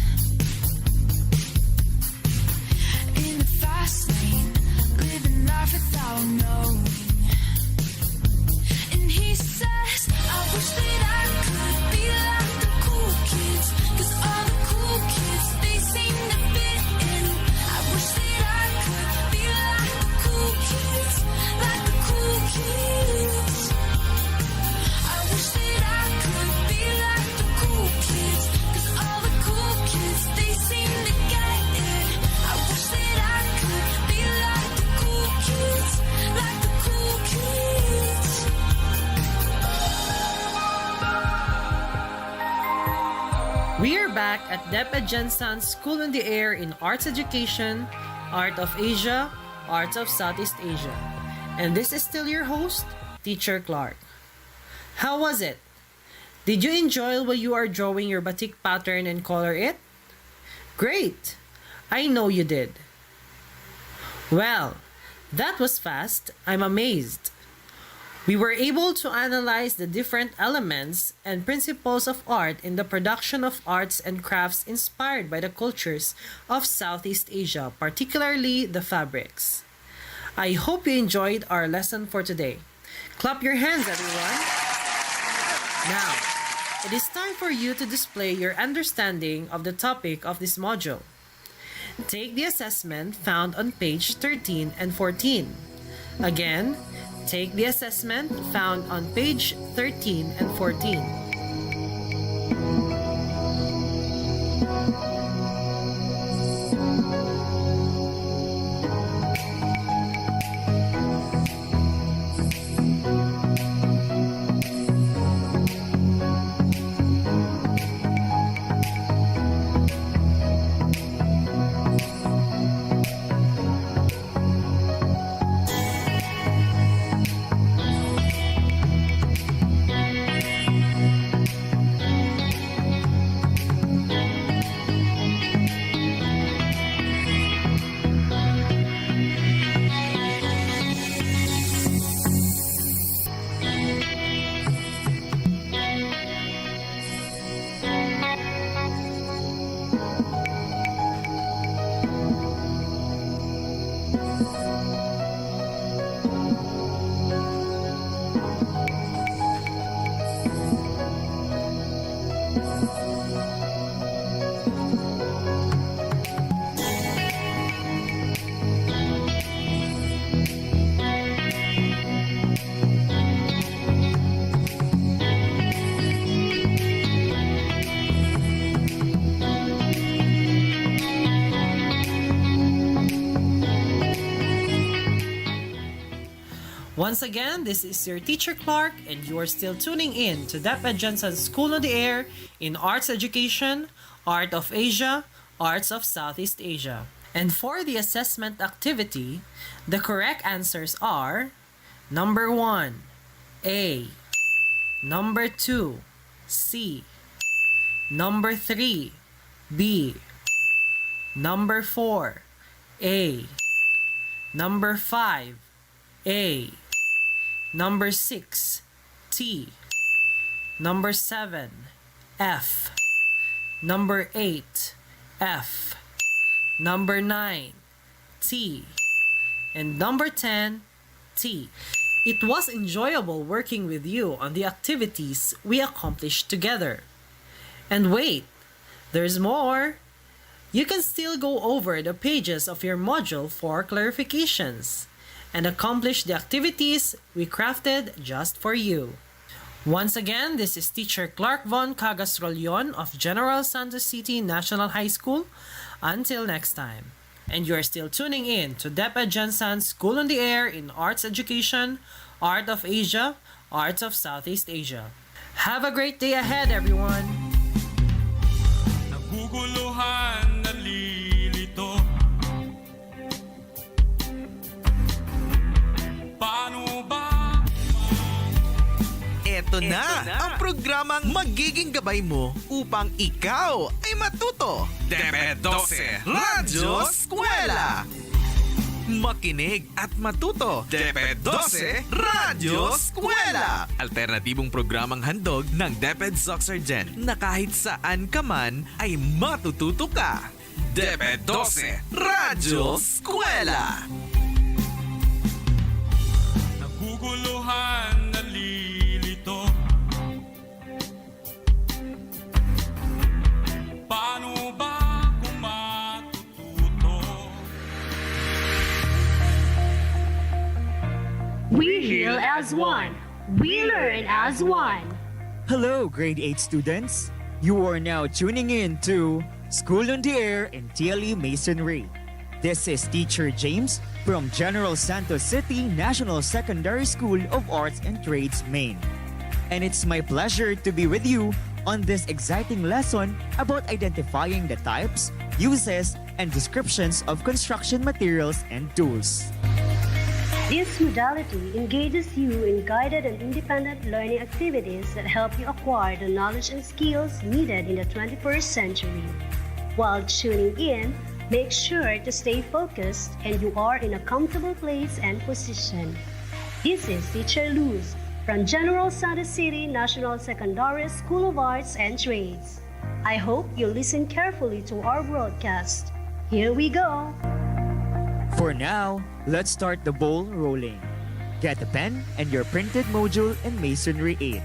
In the fast lane, living life without knowing. And he says, I wish that I could be like the cool kids, 'cause all the cool kids, they seem to fit in. I wish that I could be like the cool kids, like the cool kids. I wish that I could be like the cool kids, 'cause all the cool kids, they seem to get it. I wish that I could be like the cool kids, like the cool kids. We are back at DEP ED School on the Air in Arts Education, Art of Asia, Arts of Southeast Asia. And this is still your host, Teacher Clark. How was it? Did you enjoy while you are drawing your batik pattern and color it? Great! I know you did. Well, that was fast. I'm amazed. We were able to analyze the different elements and principles of art in the production of arts and crafts inspired by the cultures of Southeast Asia, particularly the fabrics. I hope you enjoyed our lesson for today. Clap your hands, everyone. Now, it is time for you to display your understanding of the topic of this module. Take the assessment found on page 13 and 14. Again, take the assessment found on page 13 and 14. Once again, this is your teacher Clark, and you are still tuning in to DEP ED School on the Air in Arts Education, Art of Asia, Arts of Southeast Asia. And for the assessment activity, the correct answers are number 1, A, number 2, C, number 3, B, number 4, A, number 5, A, number 6, T, number 7, F, number 8, F, number 9, T, and number 10, T. It was enjoyable working with you on the activities we accomplished together. And wait, there's more! You can still go over the pages of your module for clarifications and accomplish the activities we crafted just for you. Once again, this is Teacher Clark Von Cagasrolion of General Santos City National High School. Until next time. And you are still tuning in to DEP ED School on the Air in Arts Education, Art of Asia, Arts of Southeast Asia. Have a great day ahead, everyone! Naguguluhan, nalilito. Paano ba? Eto na ang programang magiging gabay mo upang ikaw ay matuto. DEP ED Radyo Eskwela! makinig at matuto. DepEd 12 Radyo Eskwela! Alternatibong programang handog ng DepEd Soxargen na kahit saan ka man ay matututo ka. DepEd 12 Radyo Eskwela! Naguguluhan, nalilito. Paano ba kung matututo? We heal as one. We learn as one. Hello, grade 8 students. You are now tuning in to School on the Air in TLE Masonry. This is Teacher James from General Santos City National Secondary School of Arts and Trades, Maine. And it's my pleasure to be with you on this exciting lesson about identifying the types, uses, and descriptions of construction materials and tools. This modality engages you in guided and independent learning activities that help you acquire the knowledge and skills needed in the 21st century. While tuning in, make sure to stay focused and you are in a comfortable place and position. This is Teacher Luz from General Santos City National Secondary School of Arts and Trades. I hope you listen carefully to our broadcast. Here we go! For now, let's start the ball rolling. Get a pen and your printed module in Masonry 8.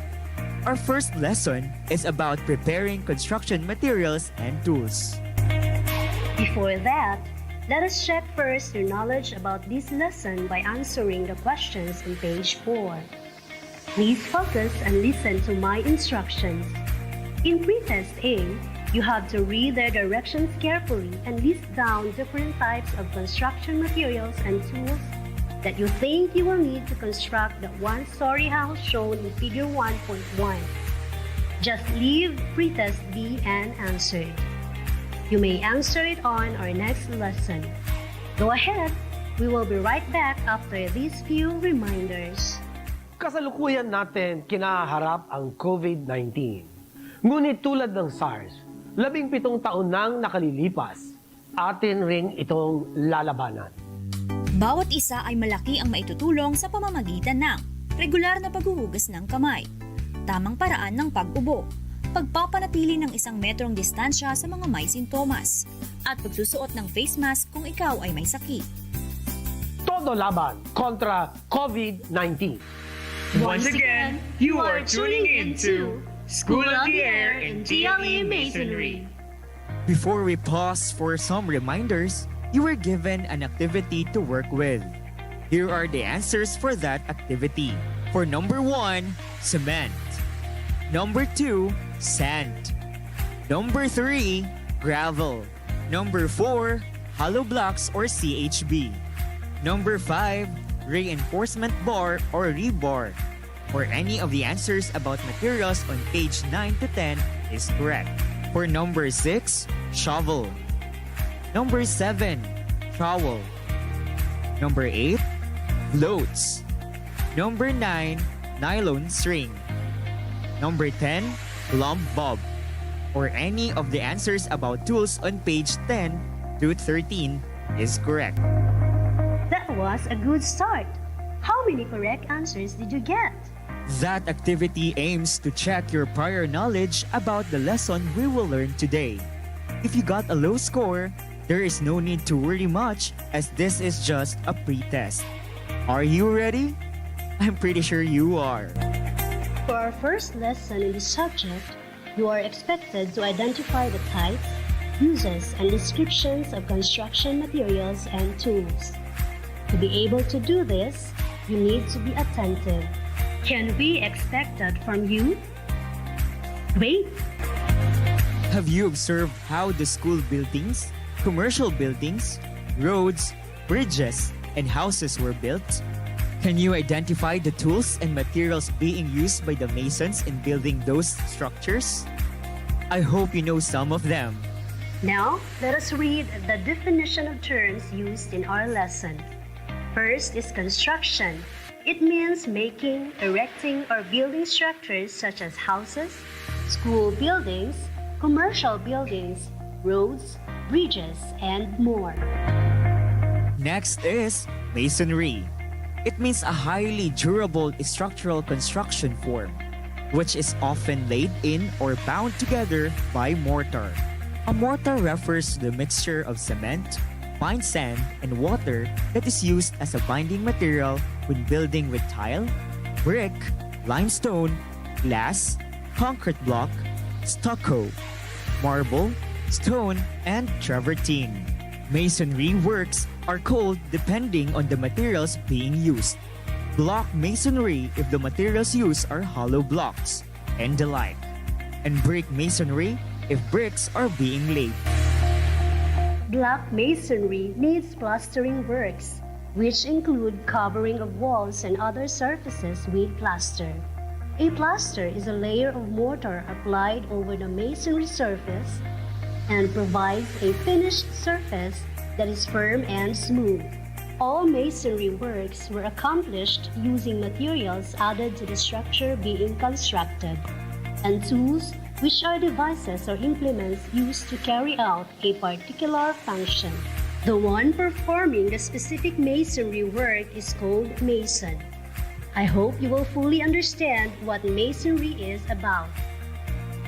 Our first lesson is about preparing construction materials and tools. Before that, let us check first your knowledge about this lesson by answering the questions on page 4. Please focus and listen to my instructions. In pretest A, you have to read their directions carefully and list down different types of construction materials and tools that you think you will need to construct the one-story house shown in figure 1.1. Just leave pretest B unanswered. You may answer it on our next lesson. Go ahead. We will be right back after these few reminders. Kasalukuyan natin kinaharap ang COVID-19. Ngunit tulad ng SARS, 17 taon nang nakalilipas, atin ring itong lalabanan. Bawat isa ay malaki ang maitutulong sa pamamagitan ng regular na paghuhugas ng kamay, tamang paraan ng pag-ubo, pagpapanatili ng 1 metrong distansya sa mga may sintomas, at pagsusuot ng face mask kung ikaw ay may sakit. Todo laban kontra COVID-19. Once again, you are tuning into School on the Air in TLE Masonry. Before we pause for some reminders, you were given an activity to work with. Here are the answers for that activity. For number 1, cement. Number 2, sand. Number 3, gravel. Number 4, hollow blocks or CHB. Number 5, reinforcement bar or rebar. For any of the answers about materials on page 9 to 10 is correct. For number 6, shovel. Number 7, trowel. Number 8, floats. Number 9, nylon string. Number 10, lump bob. Or any of the answers about tools on page 10 to 13 is correct. That was a good start. How many correct answers did you get? That activity aims to check your prior knowledge about the lesson we will learn today. If you got a low score, there is no need to worry much as this is just a pre-test. Are you ready? I'm pretty sure you are. For our first lesson in this subject, you are expected to identify the types, uses, and descriptions of construction materials and tools. To be able to do this, you need to be attentive. Can we expect that from you? Great! Have you observed how the school buildings, commercial buildings, roads, bridges, and houses were built? Can you identify the tools and materials being used by the masons in building those structures? I hope you know some of them. Now, let us read the definition of terms used in our lesson. First is construction. It means making, erecting, or building structures such as houses, school buildings, commercial buildings, roads, bridges, and more. Next is masonry. It means a highly durable structural construction form, which is often laid in or bound together by mortar. A mortar refers to the mixture of cement, fine sand, and water that is used as a binding material when building with tile, brick, limestone, glass, concrete block, stucco, marble, stone, and travertine. Masonry works are called depending on the materials being used. Block masonry if the materials used are hollow blocks, and the like. And brick masonry if bricks are being laid. Block masonry needs plastering works, which include covering of walls and other surfaces with plaster. A plaster is a layer of mortar applied over the masonry surface and provides a finished surface that is firm and smooth. All masonry works were accomplished using materials added to the structure being constructed, and tools, which are devices or implements used to carry out a particular function. The one performing the specific masonry work is called mason. I hope you will fully understand what masonry is about.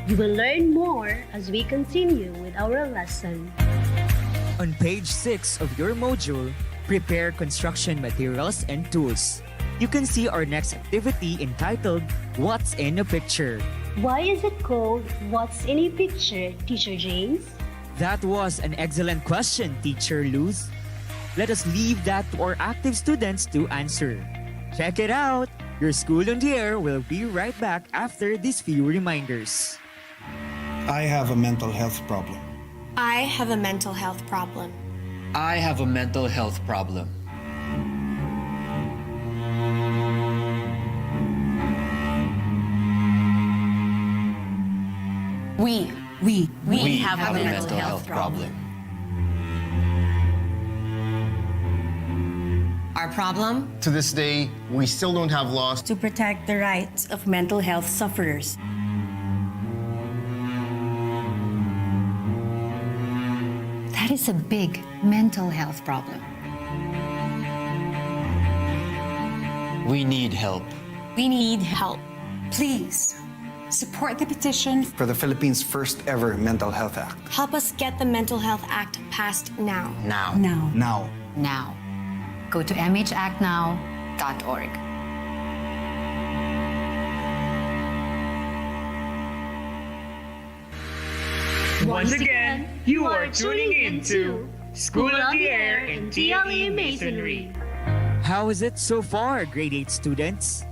You will learn more as we continue with our lesson. On page 6 of your module, Prepare Construction Materials and Tools, you can see our next activity entitled What's in a Picture? Why is it called What's in a Picture, Teacher James? That was an excellent question, Teacher Luz. Let us leave that to our active students to answer. Check it out! Your School on the Air will be right back after these few reminders. I have a mental health problem. I have a mental health problem. I have a mental health problem. We have a mental health problem. Our problem? To this day, we still don't have laws To protect the rights of mental health sufferers. That is a big mental health problem. We need help. We need help. Please, support the petition. For the Philippines' first ever Mental Health Act. Help us get the Mental Health Act passed now. Now. Now. Go to mhactnow.org. Once again, you are tuning into School on the Air in DLE Masonry. How is it so far, grade 8 students?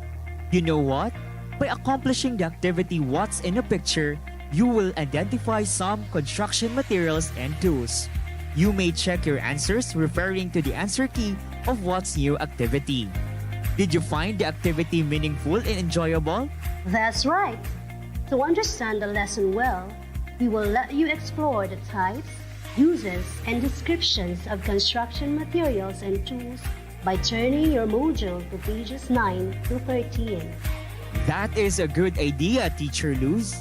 You know what? By accomplishing the activity What's in a Picture, you will identify some construction materials and tools. You may check your answers referring to the answer key of What's New activity. Did you find the activity meaningful and enjoyable? That's right. To understand the lesson well, we will let you explore the types, uses, and descriptions of construction materials and tools by turning your module to pages 9 to 13. That is a good idea, Teacher Luz.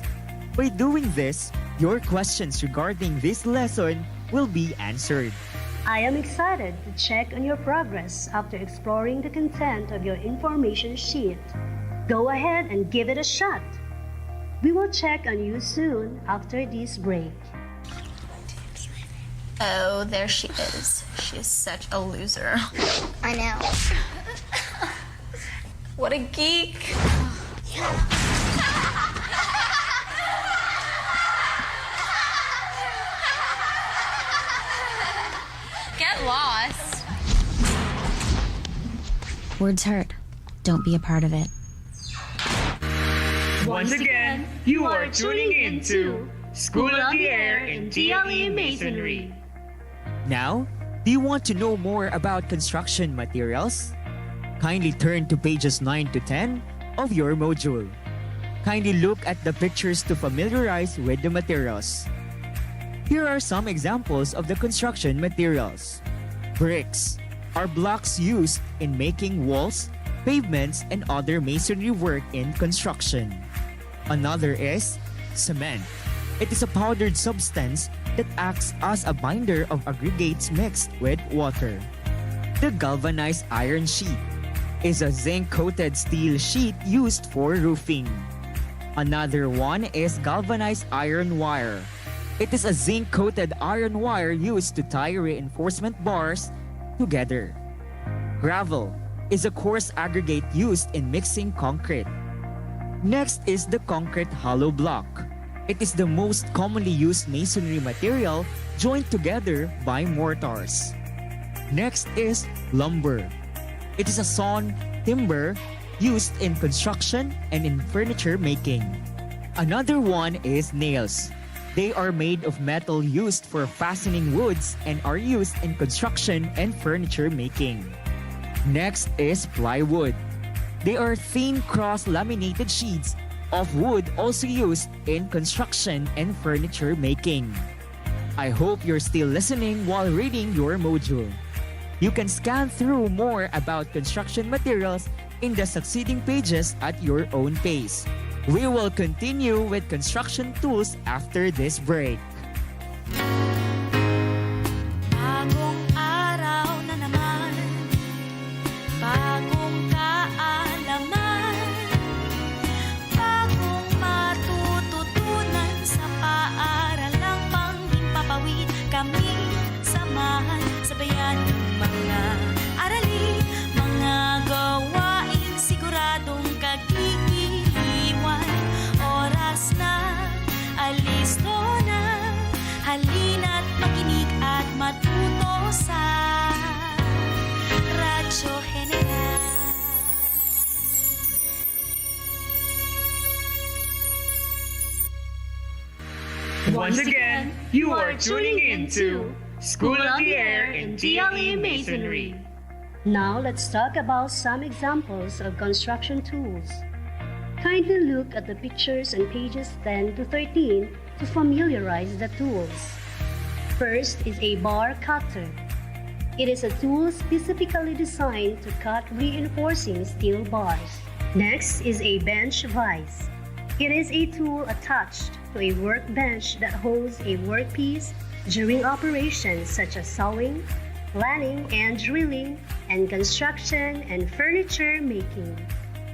By doing this, your questions regarding this lesson will be answered. I am excited to check on your progress after exploring the content of your information sheet. Go ahead and give it a shot. We will check on you soon after this break. Oh, there she is. She is such a loser. I know. What a geek. Get lost. Words hurt. Don't be a part of it. Once again, you are tuning into School on the Air in DLE Masonry. Now, do you want to know more about construction materials? Kindly turn to pages 9 to 10 of your module. Kindly look at the pictures to familiarize with the materials. Here are some examples of the construction materials. Bricks are blocks used in making walls, pavements, and other masonry work in construction. Another is cement. It is a powdered substance that acts as a binder of aggregates mixed with water. The galvanized iron sheet is a zinc-coated steel sheet used for roofing. Another one is galvanized iron wire. It is a zinc-coated iron wire used to tie reinforcement bars together. Gravel is a coarse aggregate used in mixing concrete. Next is the concrete hollow block. It is the most commonly used masonry material joined together by mortars. Next is lumber. It is a sawn timber used in construction and in furniture making. Another one is nails. They are made of metal used for fastening woods and are used in construction and furniture making. Next is plywood. They are thin cross-laminated sheets of wood also used in construction and furniture making. I hope you're still listening while reading your module. You can scan through more about construction materials in the succeeding pages at your own pace. We will continue with construction tools after this break. Bagong araw na naman, bagong kaalaman, bagong matututunan sa paaralang panghimpapawid. Kami samahan, sabayan mga aralin, mga gawain siguradong kagigiliwan. Oras na, alisto na, halina't makinig at matuto sa Radyo General. Once again, you are tuning into School of the Air in DLE Masonry. Now let's talk about some examples of construction tools. Kindly look at the pictures on pages 10 to 13 to familiarize the tools. First is a bar cutter. It is a tool specifically designed to cut reinforcing steel bars. Next is a bench vise. It is a tool attached to a workbench that holds a workpiece during operations such as sewing, planning and drilling, and construction and furniture making.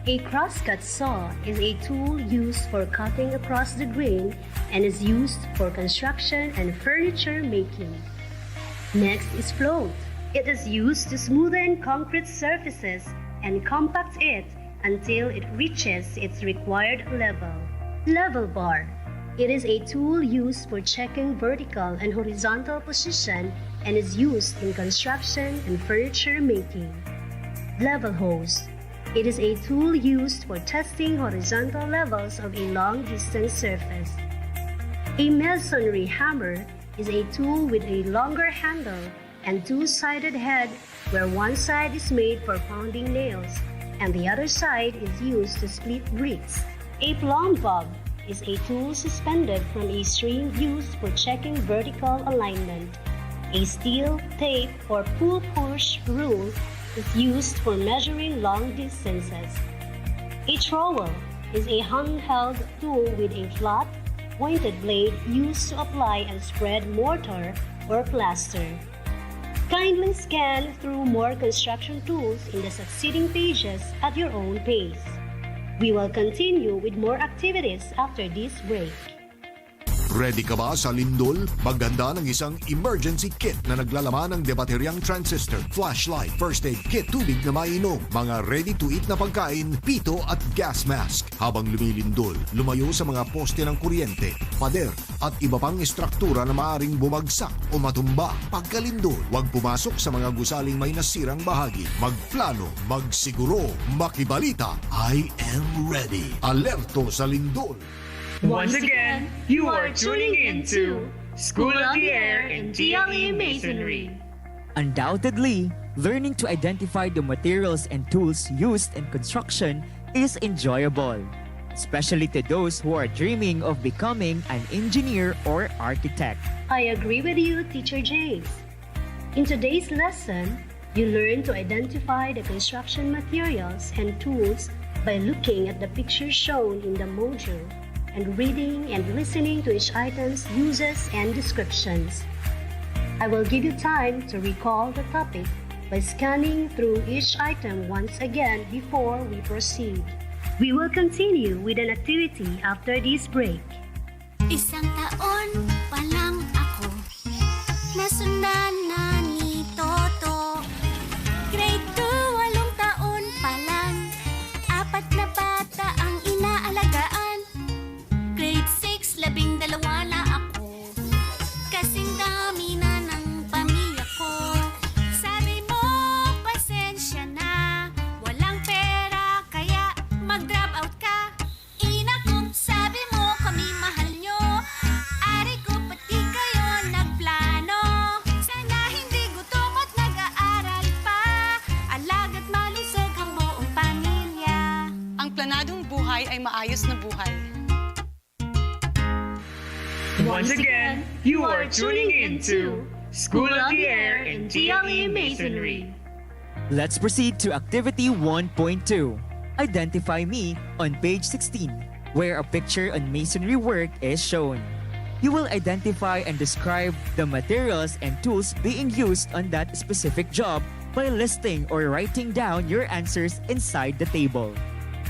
A crosscut saw is a tool used for cutting across the grain and is used for construction and furniture making. Next is float. It is used to smoothen concrete surfaces and compact it until it reaches its required level. Level bar. It is a tool used for checking vertical and horizontal position and is used in construction and furniture making. Level hose. It is a tool used for testing horizontal levels of a long-distance surface. A masonry hammer is a tool with a longer handle and two-sided head where one side is made for pounding nails and the other side is used to split bricks. A plumb bob is a tool suspended from a string used for checking vertical alignment. A steel, tape, or pull-push rule is used for measuring long distances. A trowel is a handheld tool with a flat, pointed blade used to apply and spread mortar or plaster. Kindly scan through more construction tools in the succeeding pages at your own pace. We will continue with more activities after this break. Ready ka ba sa lindol? Maghanda ng isang emergency kit na naglalaman ng debateryang transistor, flashlight, first aid kit, tubig na mainom, mga ready-to-eat na pagkain, pito at gas mask. Habang lumilindol, lumayo sa mga poste ng kuryente, pader at iba pang istruktura na maaring bumagsak o matumba. Pagkalindol, huwag pumasok sa mga gusaling may nasirang bahagi. Magplano, magsiguro, makibalita. I am ready. Alerto sa lindol. Once again, you are tuning into School of the Air in DLE Masonry. Undoubtedly, learning to identify the materials and tools used in construction is enjoyable, especially to those who are dreaming of becoming an engineer or architect. I agree with you, Teacher James. In today's lesson, you learn to identify the construction materials and tools by looking at the pictures shown in the module and reading and listening to each item's uses and descriptions. I will give you time to recall the topic by scanning through each item once again before we proceed. We will continue with an activity after this break. Isang taon pa lang ako, nasundan na ni Toto. Grade 2, 8 taon pa lang, 4 na bata ang inaalagaan. Grade 6, 12 na ako, kasing dami na ng pamilya ko. Sabi mo, pasensya na, walang pera kaya mag-drop out ka. Ina ko, sabi mo kami mahal nyo, ari ko pati kayo nagplano. Sana hindi gutom at nag-aaral pa, alaga't malusog ang buong pamilya. Ang planadong buhay ay maayos na buhay. Once again, you are tuning into School of the Air and DLE Masonry. Let's proceed to activity 1.2. Identify me on page 16, where a picture on masonry work is shown. You will identify and describe the materials and tools being used on that specific job by listing or writing down your answers inside the table.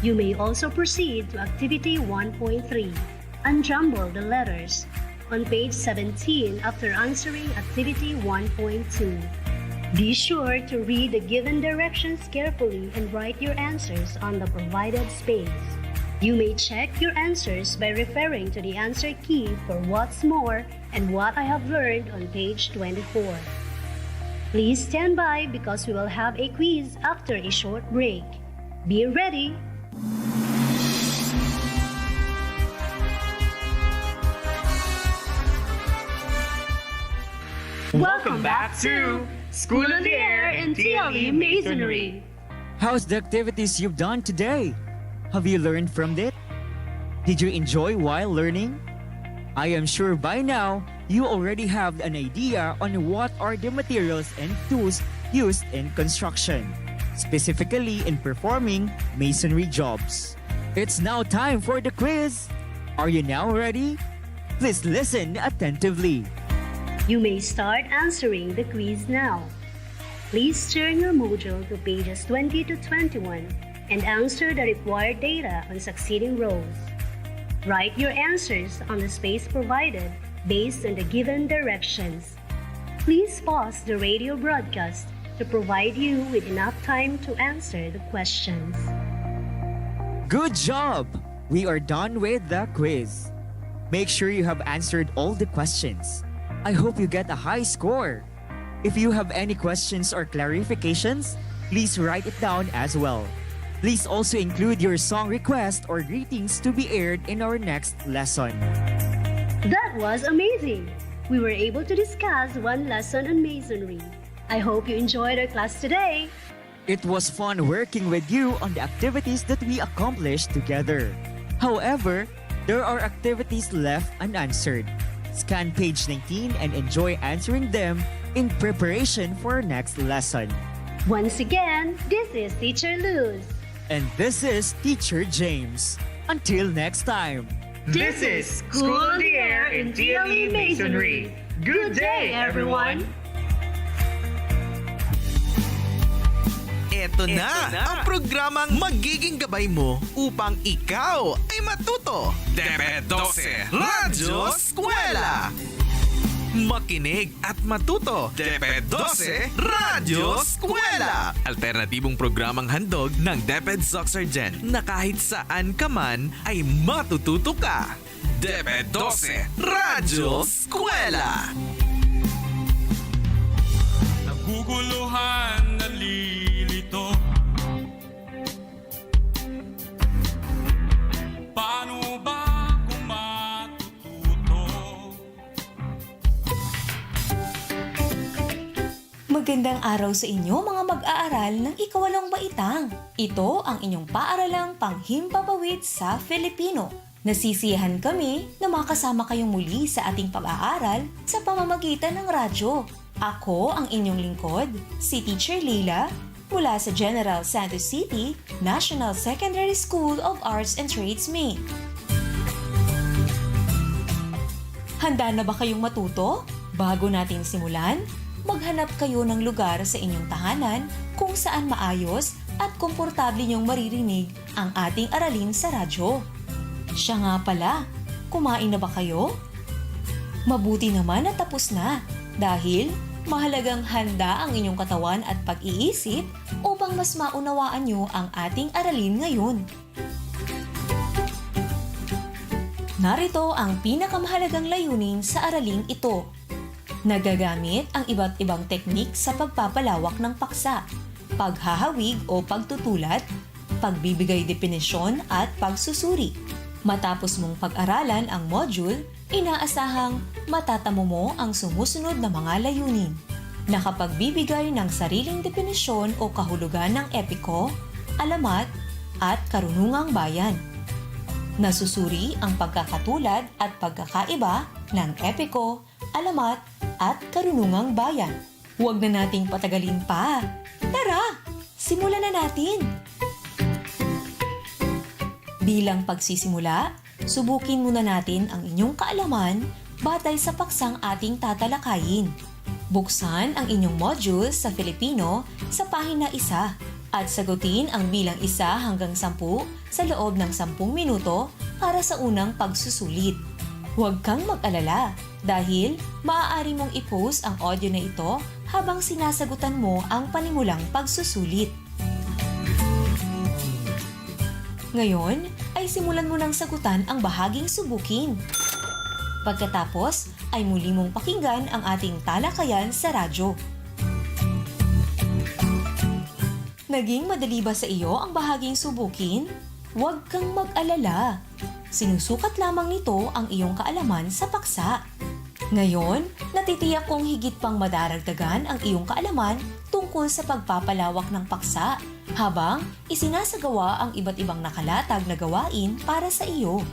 You may also proceed to activity 1.3. Unjumble the letters on page 17 after answering activity 1.2. Be sure to read the given directions carefully and write your answers on the provided space. You may check your answers by referring to the answer key for what's more and what I have learned on page 24. Please stand by because we will have a quiz after a short break. Be ready! Welcome back to School of the Air and DLE Masonry. How's the activities you've done today? Have you learned from it? Did you enjoy while learning? I am sure by now you already have an idea on what are the materials and tools used in construction, specifically in performing masonry jobs. It's now time for the quiz. Are you now ready? Please listen attentively. You may start answering the quiz now. Please turn your module to pages 20 to 21 and answer the required data on succeeding rows. Write your answers on the space provided based on the given directions. Please pause the radio broadcast to provide you with enough time to answer the questions. Good job! We are done with the quiz. Make sure you have answered all the questions. I hope you get a high score. If you have any questions or clarifications, please write it down as well. Please also include your song request or greetings to be aired in our next lesson. That was amazing! We were able to discuss one lesson on masonry. I hope you enjoyed our class today. It was fun working with you on the activities that we accomplished together. However, there are activities left unanswered. Scan page 19 and enjoy answering them in preparation for our next lesson. Once again, this is Teacher Luz. And this is Teacher James. Until next time. This is School of the Air and DLE Masonry. Good day, everyone! Eto na ang programang magiging gabay mo upang ikaw ay matuto. DEP ED 12 Radyo Eskwela! Makinig at matuto. DEP ED 12 Radyo Eskwela! Alternatibong programang handog ng DEP ED Soxargen na kahit saan ka man ay matututo ka. DEP ED 12 Radyo Eskwela! Naguguluhan, nalilito. Paano ba kung matututo? Magandang araw sa inyo mga mag-aaral ng ikawalong baitang. Ito ang inyong paaralang panghimpapawid sa Filipino. Nasisiyahan kami na makasama kayong muli sa ating pag-aaral sa pamamagitan ng radyo. Ako ang inyong lingkod, si Teacher Leila, mula sa General Santos City National Secondary School of Arts and Trades, Maine. Handa na ba kayong matuto? Bago natin simulan, maghanap kayo ng lugar sa inyong tahanan kung saan maayos at komportable niyong maririnig ang ating aralin sa radyo. Siya nga pala, kumain na ba kayo? Mabuti naman na tapos na dahil mahalagang handa ang inyong katawan at pag-iisip upang mas maunawaan niyo ang ating aralin ngayon. Narito ang pinakamahalagang layunin sa araling ito. Nagagamit ang iba't ibang teknik sa pagpapalawak ng paksa, paghahawig o pagtutulad, pagbibigay definisyon at pagsusuri. Matapos mong pag-aralan ang module, inaasahang matatamo mo ang sumusunod na mga layunin. Nakapagbibigay ng sariling definisyon o kahulugan ng epiko, alamat, at karunungang bayan. Nasusuri ang pagkakatulad at pagkakaiba ng epiko, alamat, at karunungang bayan. Huwag na nating patagalin pa. Tara, simulan na natin! Bilang pagsisimula, subukin muna natin ang inyong kaalaman batay sa paksang ating tatalakayin. Buksan ang inyong module sa Filipino sa pahina 1 at sagutin ang bilang 1 hanggang 10 sa loob ng 10 minuto para sa unang pagsusulit. Huwag kang mag-alala dahil maaari mong i-post ang audio na ito habang sinasagutan mo ang panimulang pagsusulit. Ngayon ay simulan mo ng sagutan ang bahaging subukin. Pagkatapos ay muli mong pakinggan ang ating talakayan sa radyo. Naging madali ba sa iyo ang bahaging subukin? Huwag kang mag-alala. Sinusukat lamang nito ang iyong kaalaman sa paksa. Ngayon, natitiyak kong higit pang madaragdagan ang iyong kaalaman tungkol sa pagpapalawak ng paksa habang isinasagawa ang iba't ibang nakalatag na gawain para sa iyo.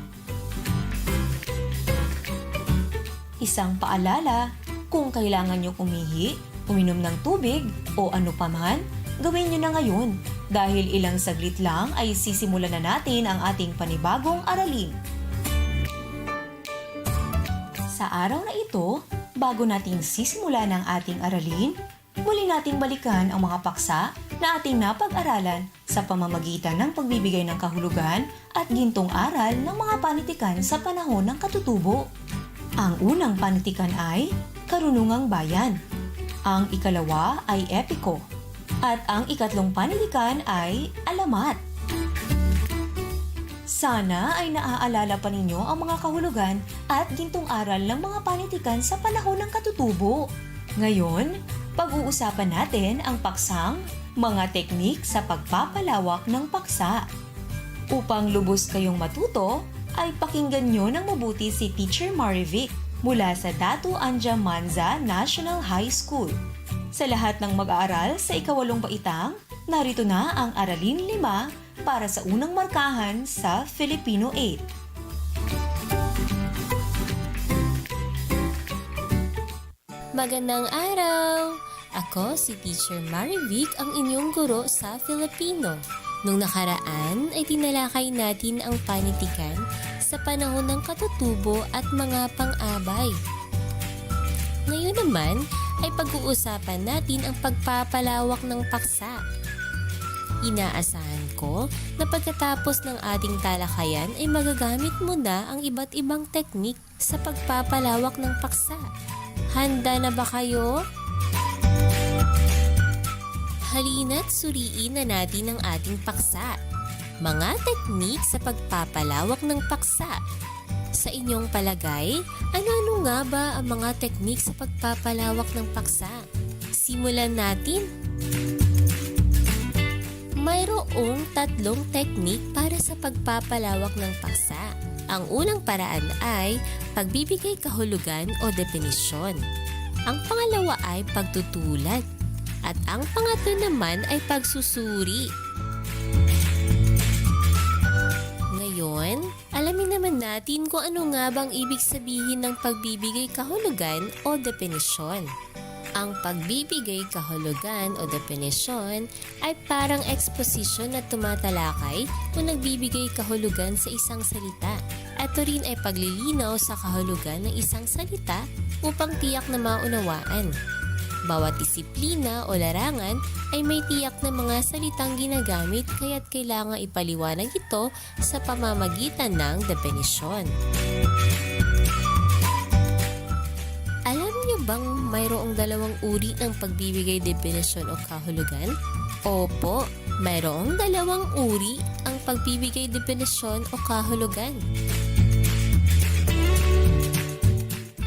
Isang paalala, kung kailangan nyo umihi, uminom ng tubig o ano paman, gawin nyo na ngayon dahil ilang saglit lang ay sisimulan na natin ang ating panibagong aralin. Sa araw na ito, bago natin sisimulan ang ating aralin, muli nating balikan ang mga paksa na ating napag-aralan sa pamamagitan ng pagbibigay ng kahulugan at gintong aral ng mga panitikan sa panahon ng katutubo. Ang unang panitikan ay karunungang bayan. Ang ikalawa ay epiko. At ang ikatlong panitikan ay alamat. Sana ay naaalala pa ninyo ang mga kahulugan at gintong aral ng mga panitikan sa panahon ng katutubo. Ngayon, pag-uusapan natin ang paksang mga teknik sa pagpapalawak ng paksa. Upang lubos kayong matuto, ay pakinggan nyo ng mabuti si Teacher Marivic mula sa Datu Anja Manza National High School. Sa lahat ng mag-aaral sa ika-8 baitang, narito na ang Aralin 5 para sa unang markahan sa Filipino 8. Magandang araw! Ako si Teacher Marivic, ang inyong guro sa Filipino. Nung nakaraan ay tinalakay natin ang panitikan sa panahon ng katutubo at mga pang-abay. Ngayon naman ay pag-uusapan natin ang pagpapalawak ng paksa. Inaasahan ko na pagkatapos ng ating talakayan ay magagamit mo na ang iba't ibang teknik sa pagpapalawak ng paksa. Handa na ba kayo? Halina't suriin na natin ang ating paksa. Mga teknik sa pagpapalawak ng paksa. Sa inyong palagay, ano-ano nga ba ang mga teknik sa pagpapalawak ng paksa? Simulan natin! Mayroong 3 teknik para sa pagpapalawak ng paksa. Ang unang paraan ay pagbibigay kahulugan o definisyon. Ang pangalawa ay pagtutulad. At ang pangatlo naman ay pagsusuri. Ngayon, alamin naman natin kung ano nga bang ibig sabihin ng pagbibigay kahulugan o definisyon. Ang pagbibigay kahulugan o definisyon ay parang exposition na tumatalakay kung nagbibigay kahulugan sa isang salita. Ito rin ay paglilinaw sa kahulugan ng isang salita upang tiyak na maunawaan. Bawat disiplina o larangan ay may tiyak na mga salitang ginagamit kaya't kailangan ipaliwanag ito sa pamamagitan ng definisyon. Alam niyo bang mayroong dalawang uri ng pagbibigay definisyon o kahulugan? Opo, mayroong dalawang uri ang pagbibigay definisyon o kahulugan.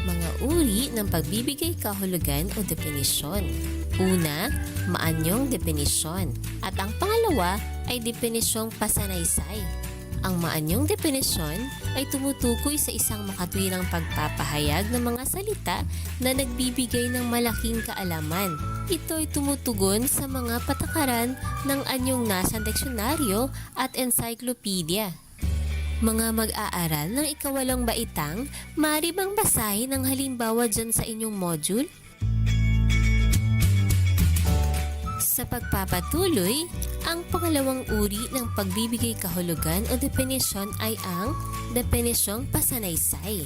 Mga uri ng pagbibigay kahulugan o definisyon. Una, maanyong definisyon. At ang pangalawa ay definisyong pasanaysay. Ang maanyong definisyon ay tumutukoy sa isang makatwirang pagpapahayag ng mga salita na nagbibigay ng malaking kaalaman. Ito ay tumutugon sa mga patakaran ng anyong nasa diksyonaryo at encyclopedia. Mga mag-aaral ng ikawalong baitang, maaari bang basahin ang halimbawa dyan sa inyong module? Sa pagpapatuloy, ang pangalawang uri ng pagbibigay kahulugan o definisyon ay ang definisyong pasanaysay.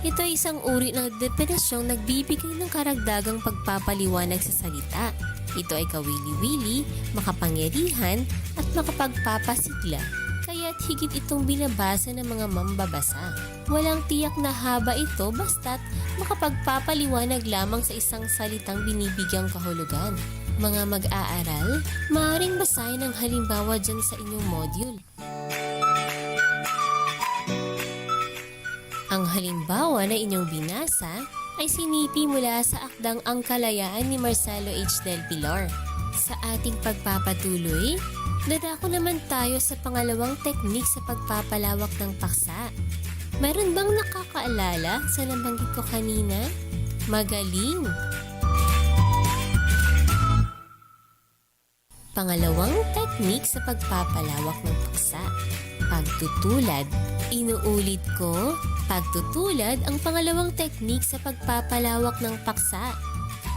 Ito ay isang uri ng definisyong nagbibigay ng karagdagang pagpapaliwanag sa salita. Ito ay kawili-wili, makapangyarihan at makapagpapasigla. Kaya't higit itong binabasa ng mga mambabasa. Walang tiyak na haba ito basta't makapagpapaliwanag lamang sa isang salitang binibigyang kahulugan. Mga mag-aaral, maaaring basahin ang halimbawa dyan sa inyong module. Ang halimbawa na inyong binasa ay sinipi mula sa akdang Ang Kalayaan ni Marcelo H. Del Pilar. Sa ating pagpapatuloy, dadako naman tayo sa pangalawang teknik sa pagpapalawak ng paksa. Meron bang nakakaalala sa nabanggit ko kanina? Magaling! Pangalawang teknik sa pagpapalawak ng paksa. Pagtutulad. Inuulit ko, pagtutulad ang pangalawang teknik sa pagpapalawak ng paksa.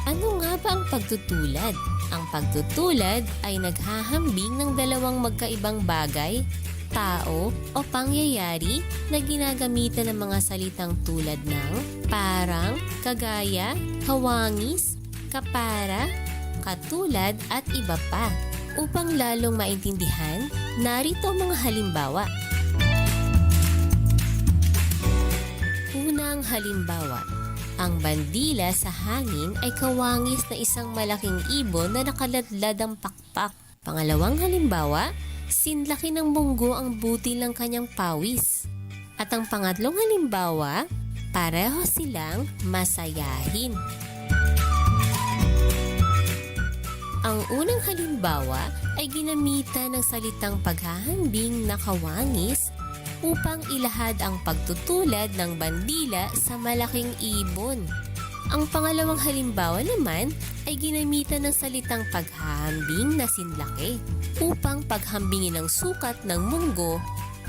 Ano nga ba ang pagtutulad? Ang pagtutulad ay naghahambing ng dalawang magkaibang bagay, tao o pangyayari na ginagamitan ng mga salitang tulad ng parang, kagaya, kawangis, kapara, katulad at iba pa. Upang lalong maintindihan, narito ang mga halimbawa. Unang halimbawa, ang bandila sa hangin ay kawangis na isang malaking ibon na nakaladlad ang pakpak. Pangalawang halimbawa, sinlaki ng munggo ang butil ng kanyang pawis. At ang pangatlong halimbawa, pareho silang masayahin. Ang unang halimbawa ay ginamitan ng salitang paghahambing na kawangis upang ilahad ang pagtutulad ng bandila sa malaking ibon. Ang pangalawang halimbawa naman ay ginamitan ng salitang paghahambing na sinlaki upang paghambingin ang sukat ng munggo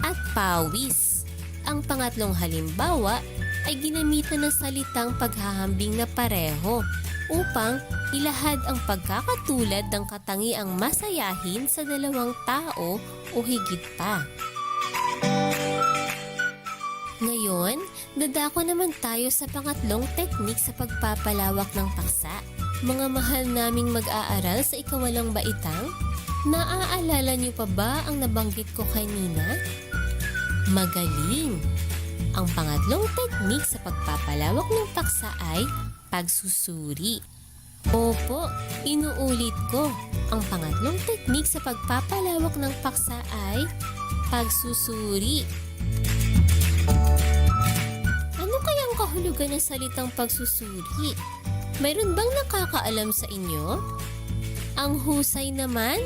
at pawis. Ang pangatlong halimbawa ay ginamitan ng salitang paghahambing na pareho upang ilahad ang pagkakatulad ng katangiang masayahin sa dalawang tao o higit pa. Ngayon, dadako naman tayo sa pangatlong teknik sa pagpapalawak ng paksa. Mga mahal naming mag-aaral sa ikawalong baitang, naaalala niyo pa ba ang nabanggit ko kanina? Magaling! Ang pangatlong teknik sa pagpapalawak ng paksa ay pagsusuri. Opo, inuulit ko. Ang pangatlong teknik sa pagpapalawak ng paksa ay pagsusuri. Ano kayang kahulugan ng salitang pagsusuri? Mayroon bang nakakaalam sa inyo? Ang husay naman?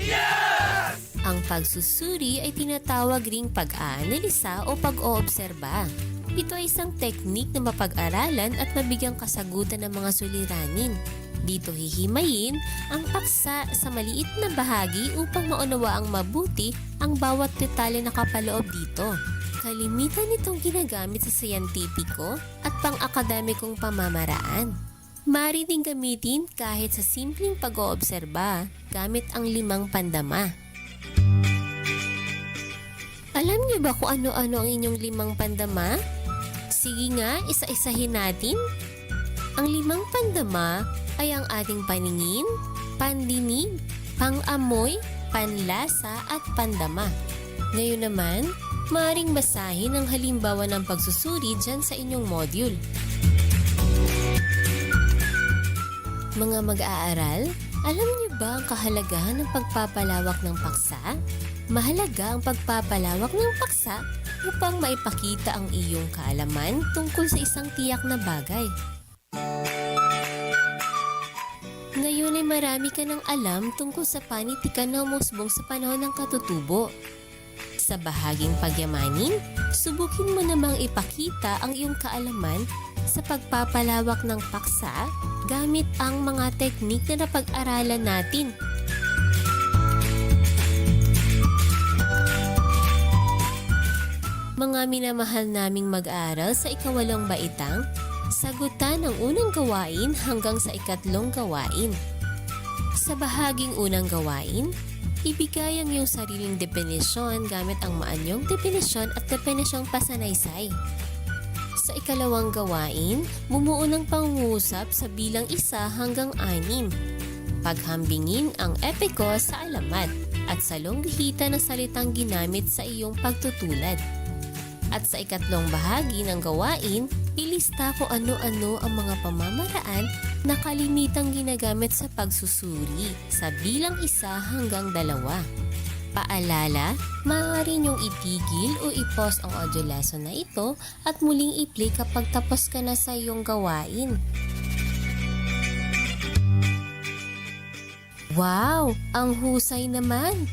Yes! Ang pagsusuri ay tinatawag ring pag-aanalisa o pag-oobserba. Ito ay isang teknik na mapag-aralan at mabigyang kasagutan ng mga suliranin. Dito hihimayin ang paksa sa maliit na bahagi upang maunawaang mabuti ang bawat detalye na kapaloob dito. Kalimitan itong ginagamit sa siyentipiko at pang-akademikong pamamaraan. Maaari ding gamitin kahit sa simpleng pag-oobserba gamit ang 5 pandama. Alam niyo ba kung ano-ano ang inyong 5 pandama? Sige nga, isa-isahin natin. Ang 5 pandama ay ang ating paningin, pandinig, pangamoy, panlasa at pandama. Ngayon naman, maaaring basahin ang halimbawa ng pagsusuri dyan sa inyong module. Mga mag-aaral, alam niyo ba ang kahalagahan ng pagpapalawak ng paksa? Mahalaga ang pagpapalawak ng paksa upang maipakita ang iyong kaalaman tungkol sa isang tiyak na bagay. Ngayon ay marami ka ng alam tungkol sa panitikan na umusbong sa panahon ng katutubo. Sa bahaging pagyamanin, subukin mo namang ipakita ang iyong kaalaman sa pagpapalawak ng paksa gamit ang mga teknik na napag-aralan natin. Mga minamahal naming mag-aaral sa ikawalong baitang, sagutan ang unang gawain hanggang sa ikatlong gawain. Sa bahaging unang gawain, ibigay ang iyong sariling definisyon gamit ang maanyong definisyon at definisyong pasanaysay. Sa ikalawang gawain, bumuo ng pangungusap sa bilang 1 hanggang 6. Paghambingin ang epiko sa alamat at sa longhita na salitang ginamit sa iyong pagtutulad. At sa ikatlong bahagi ng gawain, ilista kung ano-ano ang mga pamamaraan na kalimitang ginagamit sa pagsusuri sa bilang 1 hanggang 2. Paalala, maaari niyong itigil o i-pause ang audio lesson na ito at muling i-play kapag tapos ka na sa iyong gawain. Wow! Ang husay naman!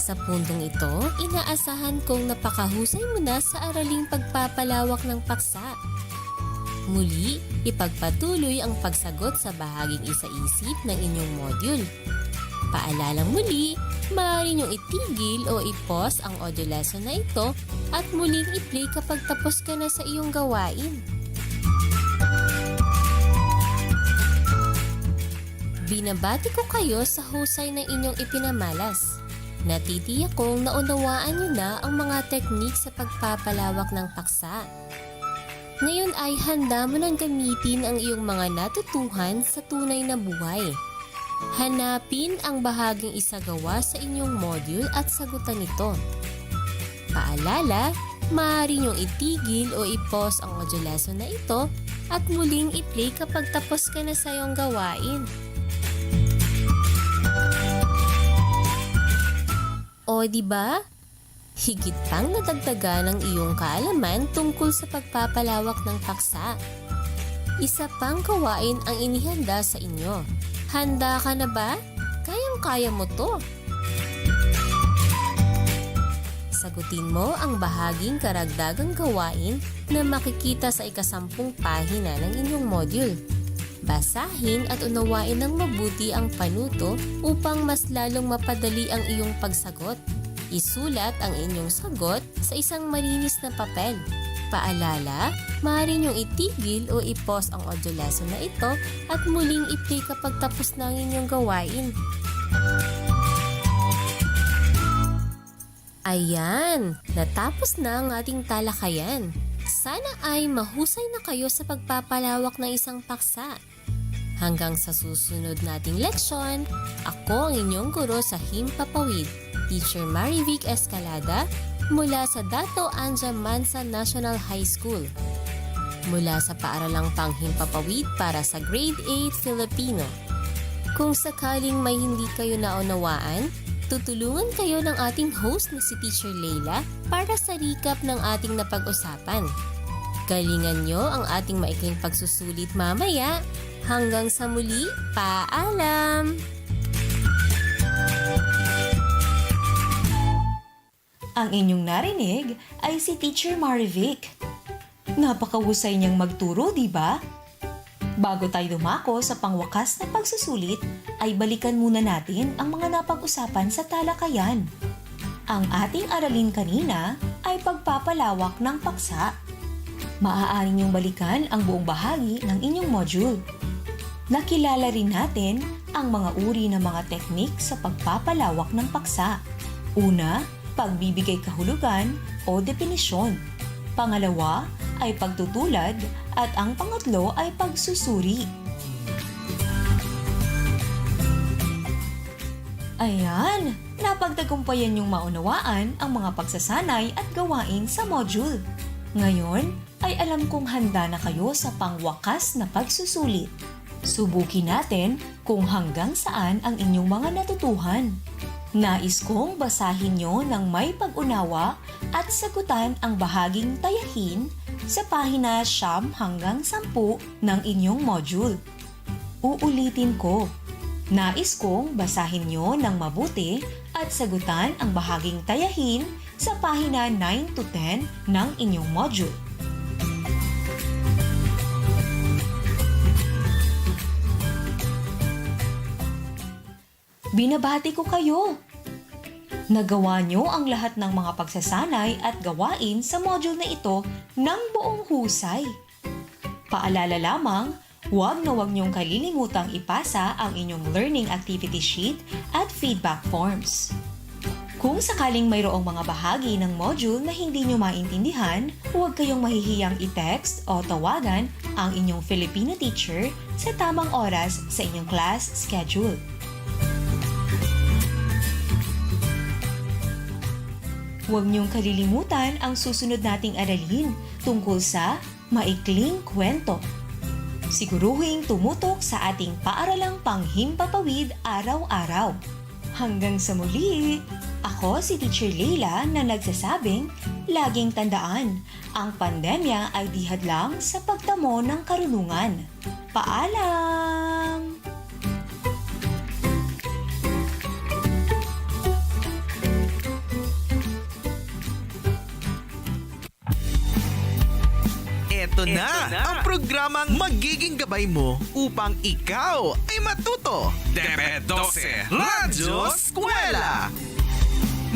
Sa puntong ito, inaasahan kong napakahusay mo na sa araling pagpapalawak ng paksa. Muli, ipagpatuloy ang pagsagot sa bahaging isa-isip ng inyong module. Paalalang muli, maaari niyong itigil o i-pause ang audio lesson na ito at muling i-play kapag tapos ka na sa iyong gawain. Binabati ko kayo sa husay ng inyong ipinamalas. Natitiyak kong naunawaan niyo na ang mga teknik sa pagpapalawak ng paksa. Ngayon ay handa mo nang gamitin ang iyong mga natutuhan sa tunay na buhay. Hanapin ang bahaging isagawa sa inyong module at sagutan ito. Paalala, maaari niyong itigil o i-pause ang audio lesson na ito at muling i-play kapag tapos ka na sa iyong gawain. O diba? Higit pang nadagdagan ang iyong kaalaman tungkol sa pagpapalawak ng paksa. Isa pang gawain ang inihanda sa inyo. Handa ka na ba? Kayang-kaya mo to. Sagutin mo ang bahaging karagdagang gawain na makikita sa ika-10 pahina ng inyong module. Basahin at unawain ng mabuti ang panuto upang mas lalong mapadali ang iyong pagsagot. Isulat ang inyong sagot sa isang malinis na papel. Paalala, maaari niyong itigil o i-pause ang audio lesson na ito at muling i-play kapag tapos na ang inyong gawain. Ayan, natapos na ang ating talakayan. Sana ay mahusay na kayo sa pagpapalawak ng isang paksa. Hanggang sa susunod nating leksyon, ako ang inyong guro sa Himpapawid, Teacher Marivic Escalada, mula sa Dato Anja Mansa National High School. Mula sa paaralang Panghimpapawid para sa Grade 8 Filipino. Kung sakaling may hindi kayo naunawaan, tutulungan kayo ng ating host na si Teacher Leila para sa recap ng ating napag-usapan. Galingan nyo ang ating maikling pagsusulit mamaya. Hanggang sa muli, paalam! Ang inyong narinig ay si Teacher Marivic. Napakahusay niyang magturo, di ba? Bago tayo dumako sa pangwakas na pagsusulit, ay balikan muna natin ang mga napag-usapan sa talakayan. Ang ating aralin kanina ay pagpapalawak ng paksa. Maaari niyong balikan ang buong bahagi ng inyong module. Nakilala rin natin ang mga uri ng mga teknik sa pagpapalawak ng paksa. Una, pagbibigay kahulugan o definisyon. Pangalawa ay pagtutulad at ang pangatlo ay pagsusuri. Ayan, napagtagumpayan yung maunawaan ang mga pagsasanay at gawain sa module. Ngayon ay alam kong handa na kayo sa pangwakas na pagsusulit. Subukin natin kung hanggang saan ang inyong mga natutuhan. Nais kong basahin nyo ng may pag-unawa at sagutan ang bahaging tayahin sa pahina 9 hanggang 10 ng inyong module. Uulitin ko. Nais kong basahin nyo ng mabuti at sagutan ang bahaging tayahin sa pahina 9 to 10 ng inyong module. Binabati ko kayo! Nagawa nyo ang lahat ng mga pagsasanay at gawain sa module na ito ng buong husay. Paalala lamang, huwag na huwag nyong kalilimutang ipasa ang inyong learning activity sheet at feedback forms. Kung sakaling mayroong mga bahagi ng module na hindi nyo maintindihan, huwag kayong mahihiyang i-text o tawagan ang inyong Filipino teacher sa tamang oras sa inyong class schedule. Huwag niyong kalilimutan ang susunod nating aralin tungkol sa maikling kwento. Siguruhing tumutok sa ating paaralang panghimpapawid araw-araw. Hanggang sa muli, ako si Teacher Leila na nagsasabing, laging tandaan, ang pandemya ay di hadlang sa pagtamo ng karunungan. Paalam! Ito na ang programang magiging gabay mo upang ikaw ay matuto. DEP ED 12 Radyo Eskwela.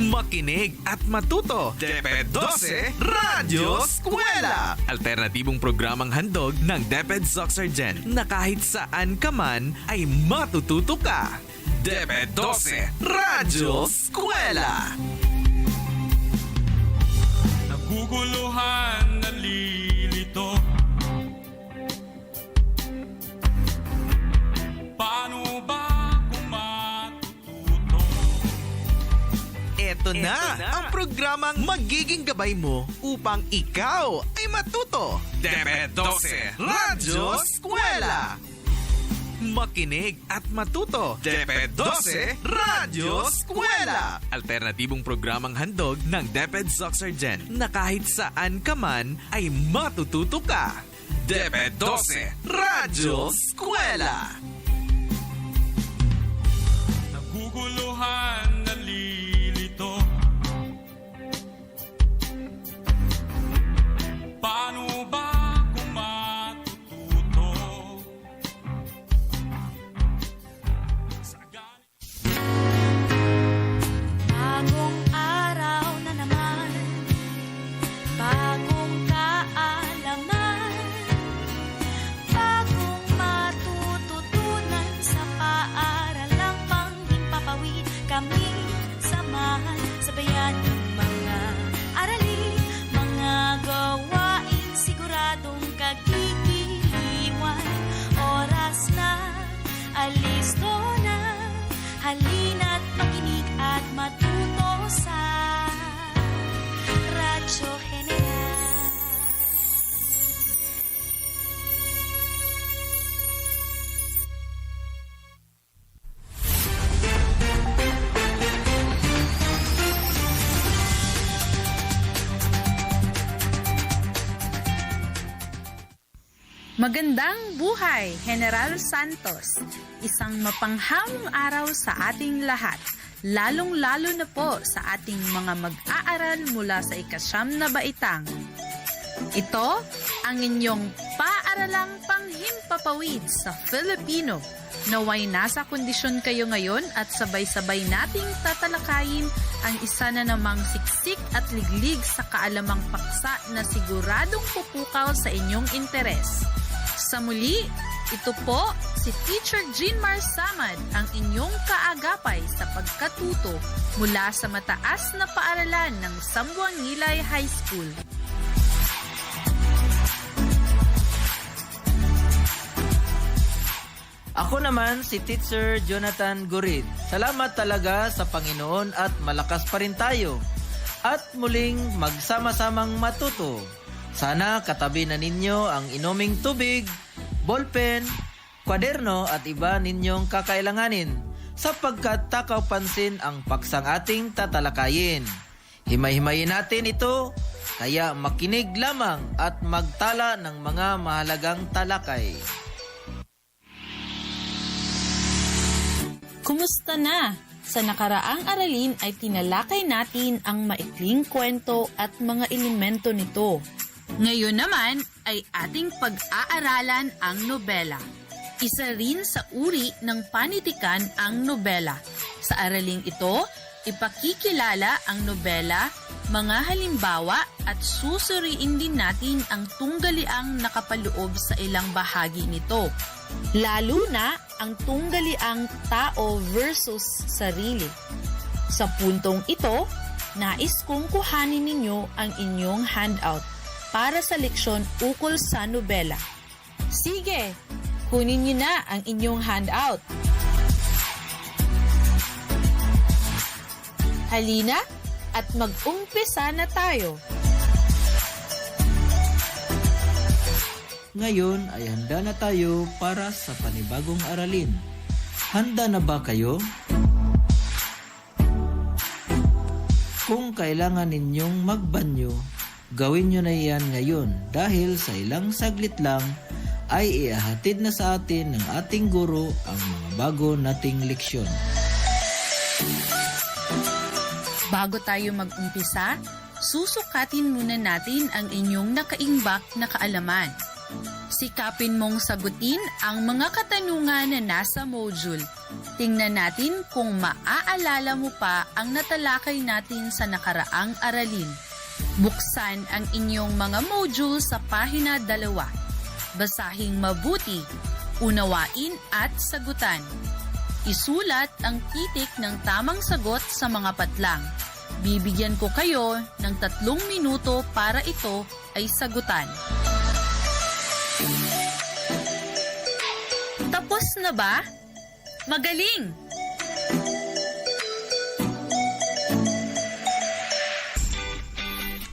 Makinig at matuto. DEP ED 12 Radyo Eskwela. Alternatibong programang handog ng DEP ED Soxargen na kahit saan ka man ay matututo ka. DEP ED 12 Radyo Eskwela. Naguguluhan, nalilito. Paano ba kung matututo? Ito na ang programang magiging gabay mo upang ikaw ay matuto. DEP ED 12 Radyo Eskwela. Makinig at matuto. DEP ED 12 Radyo Eskwela. Alternatibong programang handog ng DEP ED Soxargen na kahit saan ka man ay matututo ka. DEP ED 12 Radyo Eskwela. Naguguluhan, nalilito. Paano ba kung matututo? Bagong araw na naman, bagong kaalaman, bagong matututunan sa paaralang panghimpapawid. Kami samahan, sabayan ng mga aralin, mga gawain, siguradong kagigiliwan. Oras na, alisto na, halina't makinig at matuto sa Radyo General. Magandang buhay, General Santos! Isang mapanghawang araw sa ating lahat, lalong-lalo na po sa ating mga mag-aaral mula sa ika-9 na baitang. Ito ang inyong paaralang panghimpapawid sa Filipino. Naway nasa kondisyon kayo ngayon at sabay-sabay nating tatalakayin ang isa na namang siksik at liglig sa kaalamang paksa na siguradong pupukaw sa inyong interes. Sa muli, ito po si Teacher Jeanmar Samad, ang inyong kaagapay sa pagkatuto mula sa mataas na paaralan ng Sambuangilay High School. Ako naman si Teacher Jonathan Gurid. Salamat talaga sa Panginoon at malakas pa rin tayo. At muling magsama-samang matuto. Sana katabi na ninyo ang inuming tubig, ballpen, kwaderno at iba ninyong kakailanganin sapagkat takaw pansin ang paksang ating tatalakayin. Himay-himayin natin ito, kaya makinig lamang at magtala ng mga mahalagang talakay. Kumusta na? Sa nakaraang aralin ay tinalakay natin ang maikling kwento at mga elemento nito. Ngayon naman ay ating pag-aaralan ang nobela. Isa rin sa uri ng panitikan ang nobela. Sa araling ito, ipakikilala ang nobela, mga halimbawa at susuriin din natin ang tunggaliang nakapaloob sa ilang bahagi nito. Lalo na ang tunggaliang tao versus sarili. Sa puntong ito, nais kong kuhanin ninyo ang inyong handout para sa leksyon ukol sa nobela. Sige, kunin niyo na ang inyong handout. Halina at mag-umpisa na tayo. Ngayon ay handa na tayo para sa panibagong aralin. Handa na ba kayo? Kung kailangan ninyong magbanyo, gawin nyo na yan ngayon dahil sa ilang saglit lang ay ihahatid na sa atin ng ating guro ang mga bago nating leksyon. Bago tayo mag-umpisa, susukatin muna natin ang inyong nakaimbak na kaalaman. Sikapin mong sagutin ang mga katanungan na nasa module. Tingnan natin kung maaalala mo pa ang natalakay natin sa nakaraang aralin. Buksan ang inyong mga module sa pahina 2. Basahing mabuti, unawain at sagutan. Isulat ang titik ng tamang sagot sa mga patlang. Bibigyan ko kayo ng 3 minuto para ito ay sagutan. Tapos na ba? Magaling!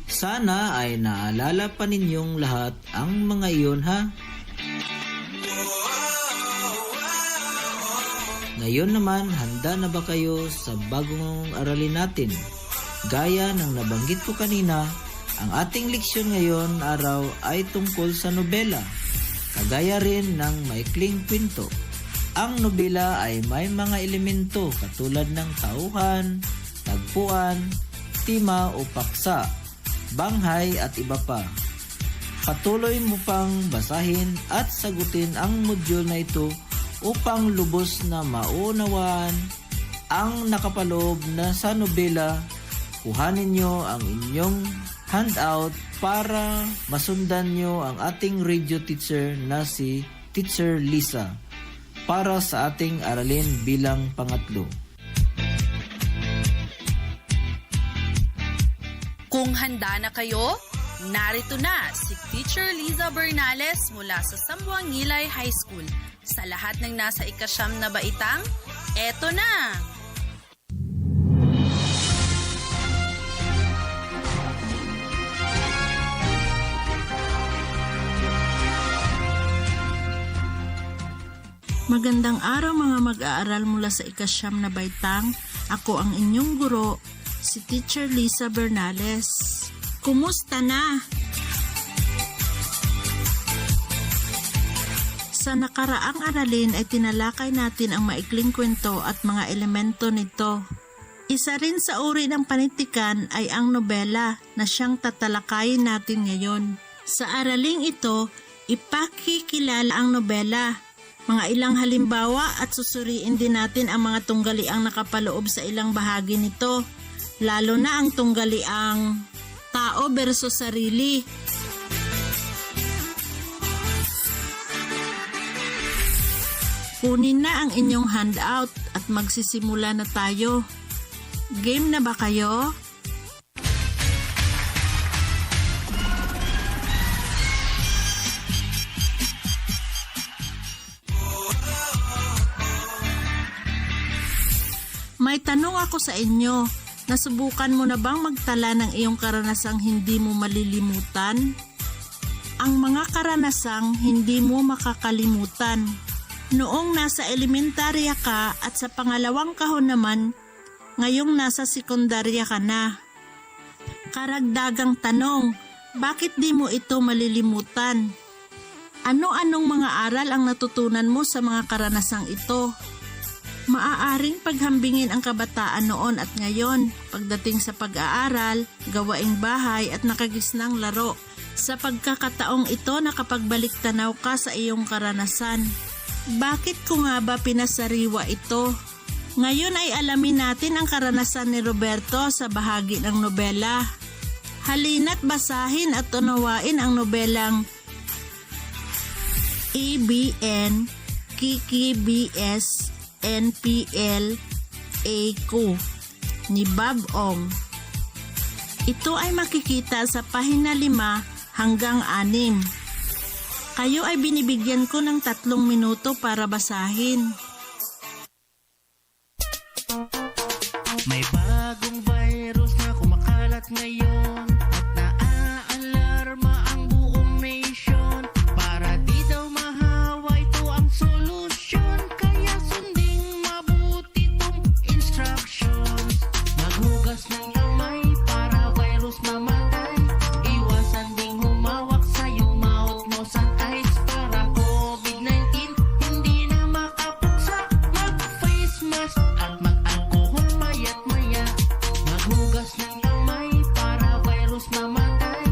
Sana ay naalala pa ninyong lahat ang mga iyon, ha? Ngayon naman, handa na ba kayo sa bagong aralin natin? Gaya ng nabanggit ko kanina, ang ating leksyon ngayon araw ay tungkol sa nobela. Kagaya rin ng maikling kwento. Ang nobela ay may mga elemento katulad ng tauhan, tagpuan, tema o paksa, banghay at iba pa. Patuloy mo pang basahin at sagutin ang module na ito upang lubos na maunawaan ang nakapaloob na sa nobela. Kuhanin nyo ang inyong handout para masundan nyo ang ating radio teacher na si Teacher Lisa para sa ating aralin bilang pangatlo. Kung handa na kayo, narito na si Teacher Liza Bernales mula sa Sambuangilay High School. Sa lahat ng nasa ika-9 na baitang, eto na! Magandang araw mga mag-aaral mula sa ika-9 na baitang. Ako ang inyong guro, si Teacher Lisa Bernales. Kumusta na? Sa nakaraang aralin ay tinalakay natin ang maikling kwento at mga elemento nito. Isa rin sa uri ng panitikan ay ang nobela na siyang tatalakayin natin ngayon. Sa araling ito, ipakikilala ang nobela. Mga ilang halimbawa at susuriin din natin ang mga tunggaliang nakapaloob sa ilang bahagi nito, lalo na ang tunggaliang tao versus sarili. Kunin na ang inyong handout at magsisimula na tayo. Game na ba kayo? May tanong ako sa inyo. Nasubukan mo na bang magtala ng iyong karanasang hindi mo malilimutan? Ang mga karanasang hindi mo makakalimutan. Noong nasa elementarya ka at sa pangalawang kahon naman, ngayong nasa sekundarya ka na. Karagdagang tanong, bakit di mo ito malilimutan? Ano-anong mga aral ang natutunan mo sa mga karanasang ito? Maaaring paghambingin ang kabataan noon at ngayon pagdating sa pag-aaral, gawaing bahay at nakagisnang laro. Sa pagkakataong ito nakapagbalik tanaw ka sa iyong karanasan. Bakit ko nga ba pinasariwa ito? Ngayon ay alamin natin ang karanasan ni Roberto sa bahagi ng nobela. Halina't basahin at unawain ang nobelang EBN Kiki BS NPL AQ ni Bob Ong. Ito ay makikita sa pahina 5 hanggang 6. Kayo ay binibigyan ko ng 3 minuto para basahin. May bagong virus na kumakalat ngayon at naaalarma ang buong nation. Para di daw mahawa, ito ang solusyon. Kaya sundin mabuti tong instructions. Maghugas ng kamay para virus mamatay. Iwasan ding humawak sa iyong mouth, nose at eyes para COVID-19 hindi na makapuksa. Mag-face mask at mag-alcohol maya't maya. Maghugas ng kamay para virus mamatay.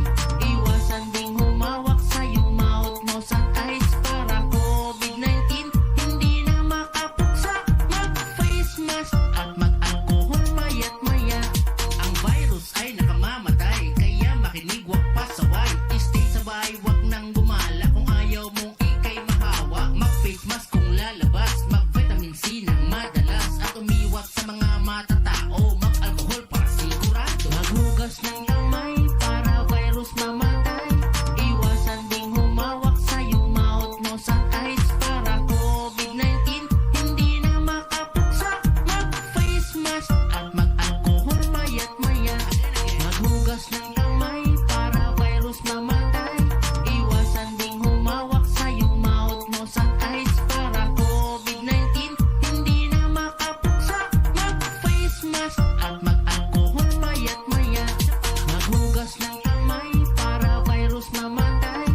Iwasan ding humawak sa iyong mouth, nose at eyes para COVID-19 hindi na makapuksa. Mag-face mask at mag-alcohol maya't maya. Ang virus ay nakamamatay, kaya makinig, wag pasaway. Stay sa bahay, wag nang gumala kung ayaw mong ikay mahawa. Mag-face mask kung lalabas, mag-vitamin C ng madalas, at umiwas sa mga matatao. Mag-alcohol para sigurado. Maghugas ng kamay para virus mamatay. Iwasan ding humawak sa iyong mouth, nose at eyes para COVID-19 hindi na makapuksa. Mag-face mask at mag-alcohol maya't maya. Maghugas ng kamay para virus mamatay. Iwasan ding humawak sa iyong mouth, nose at eyes para COVID-19 hindi na makapuksa. Mag-face mask at mag-alcohol maya't maya. Maghugas ng kamay para virus mamatay.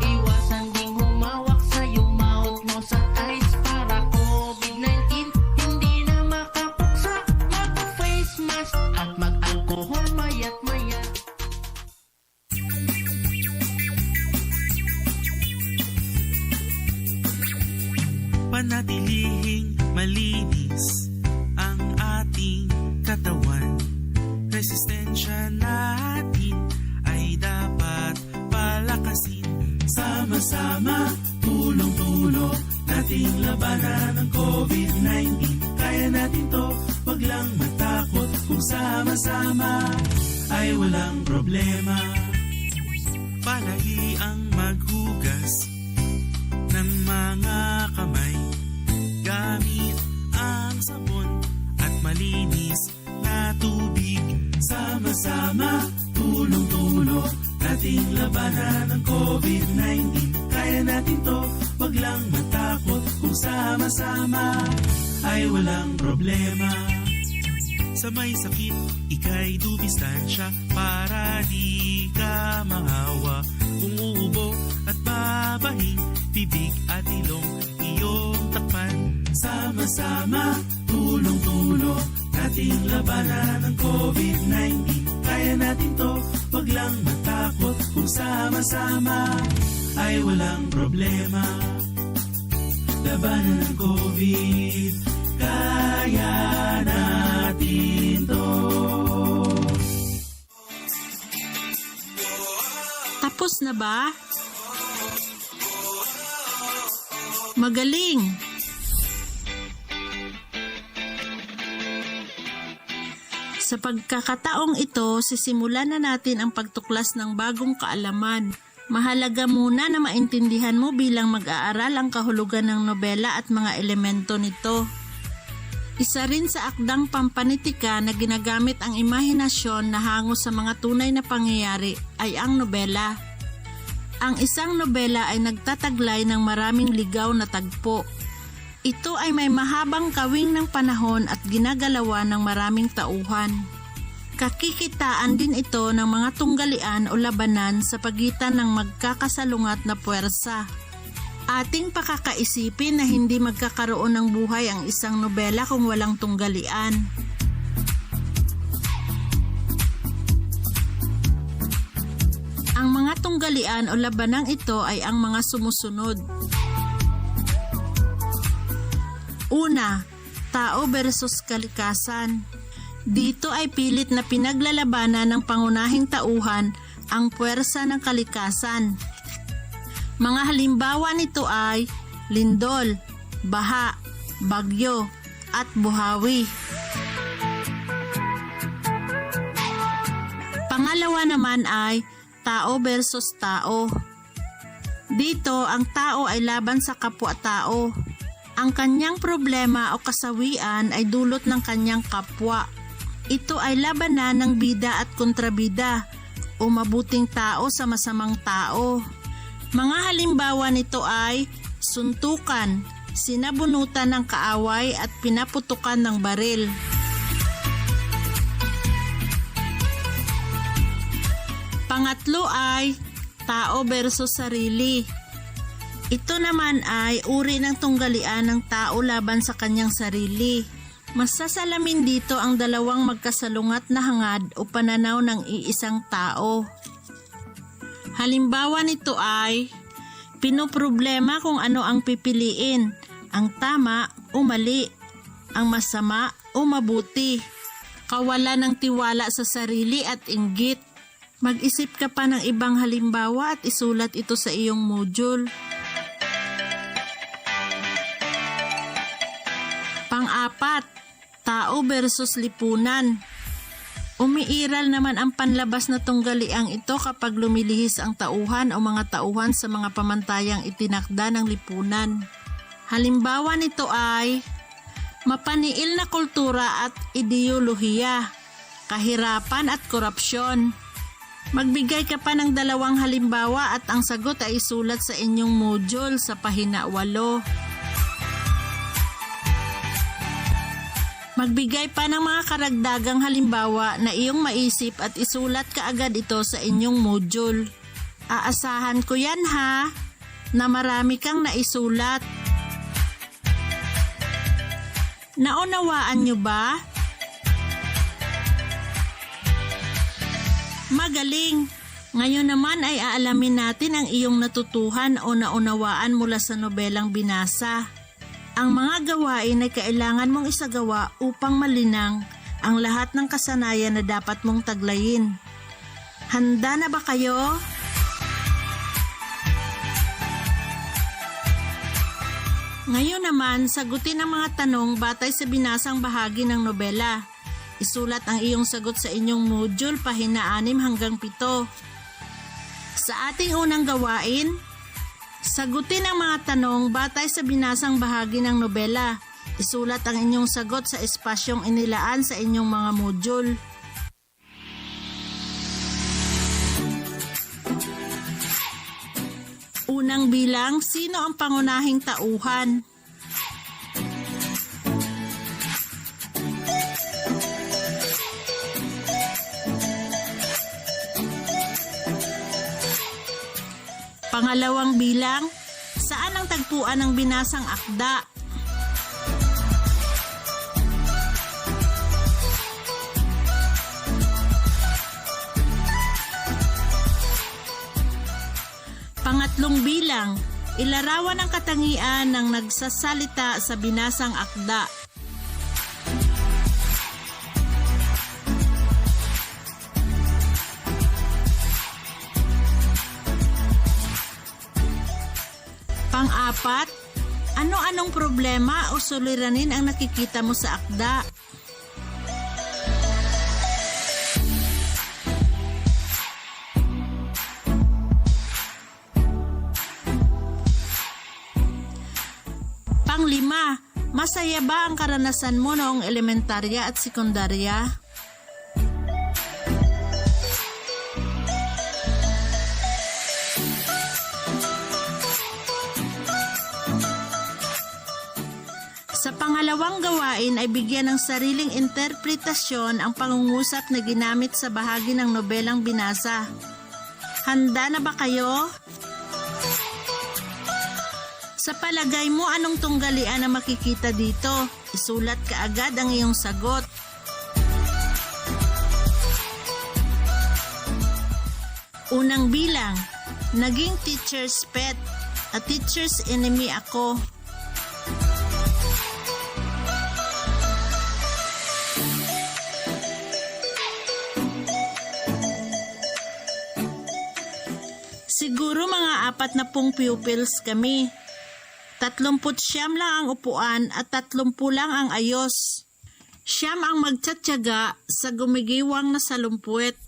Iwasan ding humawak sa iyong mouth, nose at eyes para COVID-19 hindi na makapuksa. Mag-face mask at mag-alcohol maya't maya. Panatilihing malinis ang ating katawan. Resistensya natin ay dapat palakasin. Sama-sama, tulong-tulong, nating labanan ang COVID-19. Kaya natin to, wag lang matakot. Kung sama-sama ay walang problema. Palagi ang maghugas ng mga kamay gamit ang sabon at malinis na tubig. Sama-sama, tulong-tulong, nating labanan ang COVID-19. Kaya natin to, wag lang matakot. Kung sama-sama ay walang problema. Sa may sakit, ika'y dumistansya para di ka mahawa. Kung uubo at babahing, bibig at ilong iyong takpan. Sama-sama, tulong-tulong, nating labanan ang COVID-19. Kaya natin to, wag lang matakot. Kung sama-sama ay walang problema. Labanan ang COVID, kaya natin to. Tapos na ba? Magaling! Sa pagkakataong ito, sisimulan na natin ang pagtuklas ng bagong kaalaman. Mahalaga muna na maintindihan mo bilang mag-aaral ang kahulugan ng nobela at mga elemento nito. Isa rin sa akdang pampanitika na ginagamit ang imahinasyon na hango sa mga tunay na pangyayari ay ang nobela. Ang isang nobela ay nagtataglay ng maraming ligaw na tagpo. Ito ay may mahabang kawing ng panahon at ginagalawan ng maraming tauhan. Kakikitaan din ito ng mga tunggalian o labanan sa pagitan ng magkakasalungat na puwersa. Ating pakakaisipin na hindi magkakaroon ng buhay ang isang nobela kung walang tunggalian. Ang mga tunggalian o labanang ito ay ang mga sumusunod. Una, tao versus kalikasan. Dito ay pilit na pinaglalabanan ng pangunahing tauhan ang puwersa ng kalikasan. Mga halimbawa nito ay lindol, baha, bagyo, at buhawi. Pangalawa naman ay tao versus tao. Dito ang tao ay laban sa kapwa-tao. Ang kanyang problema o kasawian ay dulot ng kanyang kapwa. Ito ay labanan ng bida at kontrabida o mabuting tao sa masamang tao. Mga halimbawa nito ay suntukan, sinabunutan ng kaaway at pinaputukan ng baril. Pangatlo ay tao versus sarili. Ito naman ay uri ng tunggalian ng tao laban sa kanyang sarili. Masasalamin dito ang dalawang magkasalungat na hangad o pananaw ng iisang tao. Halimbawa nito ay pinoproblema kung ano ang pipiliin, ang tama o mali, ang masama o mabuti, kawalan ng tiwala sa sarili at inggit. Mag-isip ka pa ng ibang halimbawa at isulat ito sa iyong module. Pang-apat, tao versus lipunan. Umiiral naman ang panlabas na tunggaliang ito kapag lumilihis ang tauhan o mga tauhan sa mga pamantayang itinakda ng lipunan. Halimbawa nito ay mapaniil na kultura at ideolohiya, kahirapan at korupsyon. Magbigay ka pa ng dalawang halimbawa at ang sagot ay isulat sa inyong module sa pahina 8. Magbigay pa ng mga karagdagang halimbawa na iyong maisip at isulat kaagad ito sa inyong module. Aasahan ko yan ha, na marami kang naisulat. Naunawaan nyo ba? Magaling! Ngayon naman ay aalamin natin ang iyong natutuhan o naunawaan mula sa nobelang binasa. Ang mga gawain ay kailangan mong isagawa upang malinang ang lahat ng kasanayan na dapat mong taglayin. Handa na ba kayo? Ngayon naman, sagutin ang mga tanong batay sa binasang bahagi ng nobela. Isulat ang iyong sagot sa inyong module pahina 6 hanggang 7. Sa ating unang gawain, sagutin ang mga tanong batay sa binasang bahagi ng nobela. Isulat ang inyong sagot sa espasyong inilaan sa inyong mga module. Unang bilang, sino ang pangunahing tauhan? Pangalawang bilang, saan ang tagpuan ng binasang akda? Pangatlong bilang, ilarawan ang katangian ng nagsasalita sa binasang akda. Pang-apat, ano-anong problema o suliranin ang nakikita mo sa akda? Pang-5, Masaya ba ang karanasan mo noong elementarya at sekundarya? Sa pangalawang gawain ay bigyan ng sariling interpretasyon ang pangungusap na ginamit sa bahagi ng nobelang binasa. Handa na ba kayo? Sa palagay mo, anong tunggalian ang makikita dito? Isulat ka agad ang iyong sagot. Unang bilang, naging teacher's pet at teacher's enemy ako. Siguro mga 40 pupils kami. 39 lang ang upuan at 30 lang ang ayos. Siyam ang magtsatsaga sa gumigiwang na salumpuet.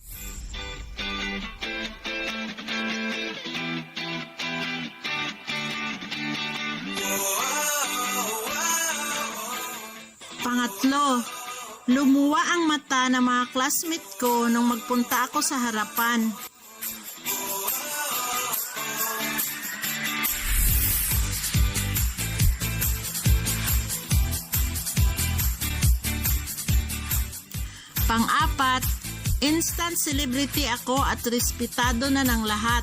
Pangatlo, lumuwa ang mata ng mga classmate ko nung magpunta ako sa harapan. Pang-apat, instant celebrity ako at respetado na ng lahat.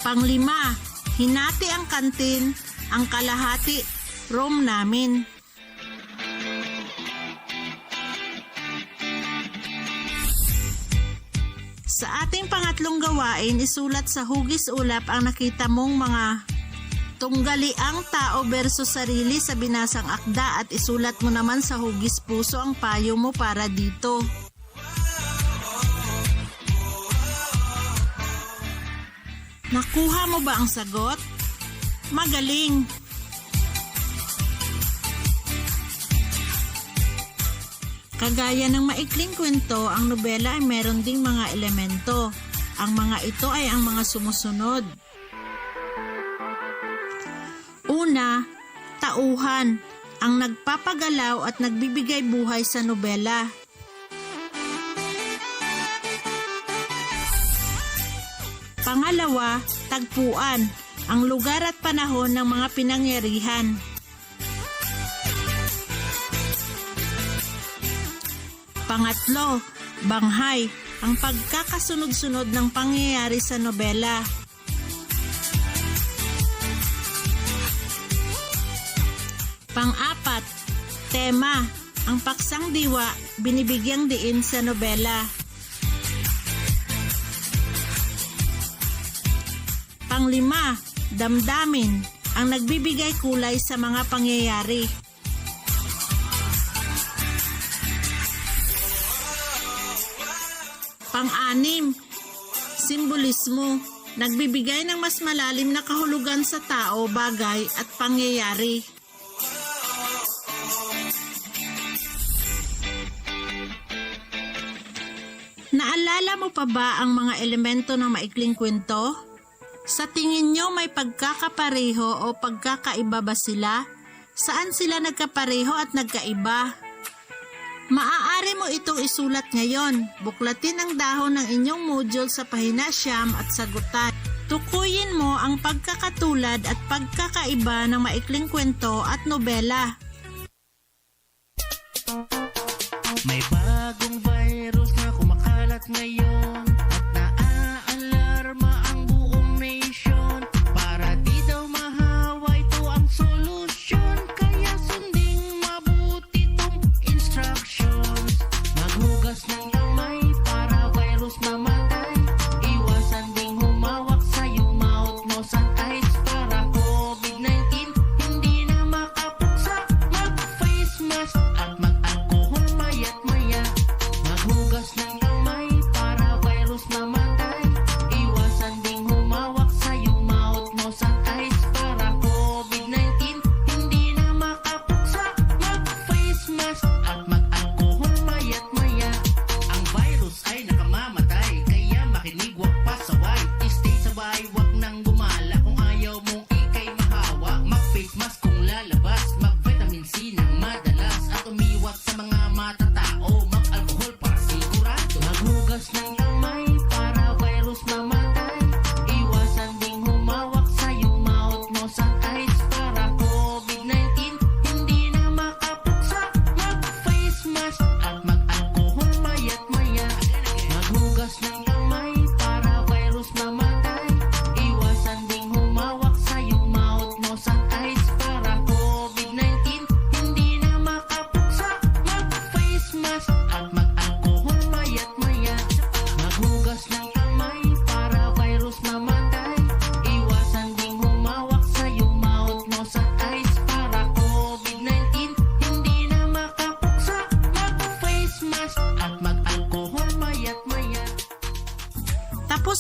Pang-lima, hinati ang kantin, ang kalahati, room namin. Sa ating pangatlong gawain, isulat sa hugis ulap ang nakita mong mga tunggaliang tao versus sarili sa binasang akda at isulat mo naman sa hugis puso ang payo mo para dito. Nakuha mo ba ang sagot? Magaling! Kagaya ng maikling kwento, ang nobela ay meron ding mga elemento. Ang mga ito ay ang mga sumusunod. Una, tauhan, ang nagpapagalaw at nagbibigay buhay sa nobela. Pangalawa, tagpuan, ang lugar at panahon ng mga pinangyarihan. Pangatlo, banghay, ang pagkakasunod-sunod ng pangyayari sa nobela. Pang-apat, tema, ang paksang diwa, binibigyang diin sa nobela. Pang-lima, damdamin, ang nagbibigay kulay sa mga pangyayari. Pang-anim, simbolismo, nagbibigay ng mas malalim na kahulugan sa tao, bagay at pangyayari. Naalala mo pa ba ang mga elemento ng maikling kwento? Sa tingin nyo may pagkakapareho o pagkakaiba ba sila? Saan sila nagkapareho at nagkaiba? Maaari mo itong isulat ngayon. Buklatin ang dahon ng inyong module sa pahina 9 at sagutan. Tukuyin mo ang pagkakatulad at pagkakaiba ng maikling kwento at nobela. May bagong virus na kumakalat ngayon at naaalarma ang buong nation. Para di daw mahawa, ito ang solusyon. Kaya sundin mabuti tong instructions. Maghugas ng kamay para virus mamatay. Iwasan ding humawak sa iyong mouth, nose at eyes para COVID-19 hindi na makapuksa. Mag-face mask at mag-alcohol maya't maya. Maghugas ng kamay para virus mamatay. Iwasan ding humawak sa iyong mouth, nose at eyes para COVID-19 hindi na makapuksa. Mag-face mask at mag-alcohol maya't maya.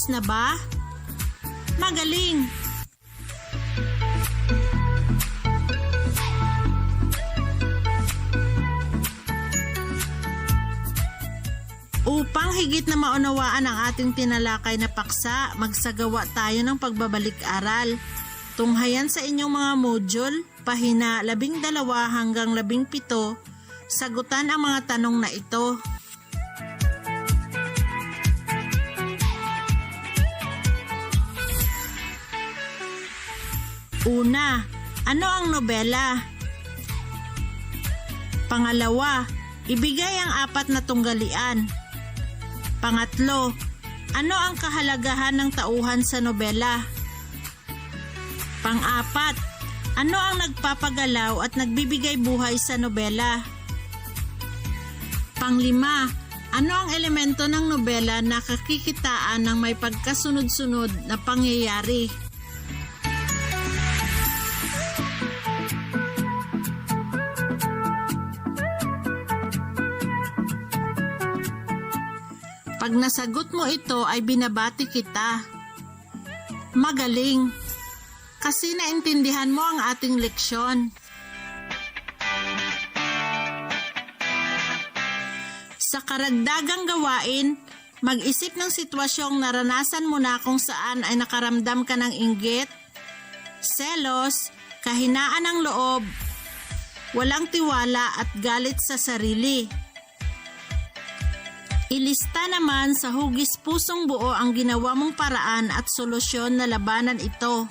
Tapos na ba? Magaling! Upang higit na maunawaan ang ating tinalakay na paksa, magsagawa tayo ng pagbabalik-aral. Tunghayan sa inyong mga module, pahina 12 hanggang 17, sagutan ang mga tanong na ito. Una, ano ang nobela? Pangalawa, ibigay ang 4 na tunggalian. Pangatlo, ano ang kahalagahan ng tauhan sa nobela? Pang-4, ano ang nagpapagalaw at nagbibigay buhay sa nobela? Pang-5, ano ang elemento ng nobela na kakikitaan ng may pagkasunod-sunod na pangyayari? Pag nasagot mo ito ay binabati kita. Magaling! Kasi naintindihan mo ang ating leksyon. Sa karagdagang gawain, mag-isip ng sitwasyong naranasan mo na kung saan ay nakaramdam ka ng inggit, selos, kahinaan ng loob, walang tiwala at galit sa sarili. Ilista naman sa hugis pusong buo ang ginawa mong paraan at solusyon na labanan ito.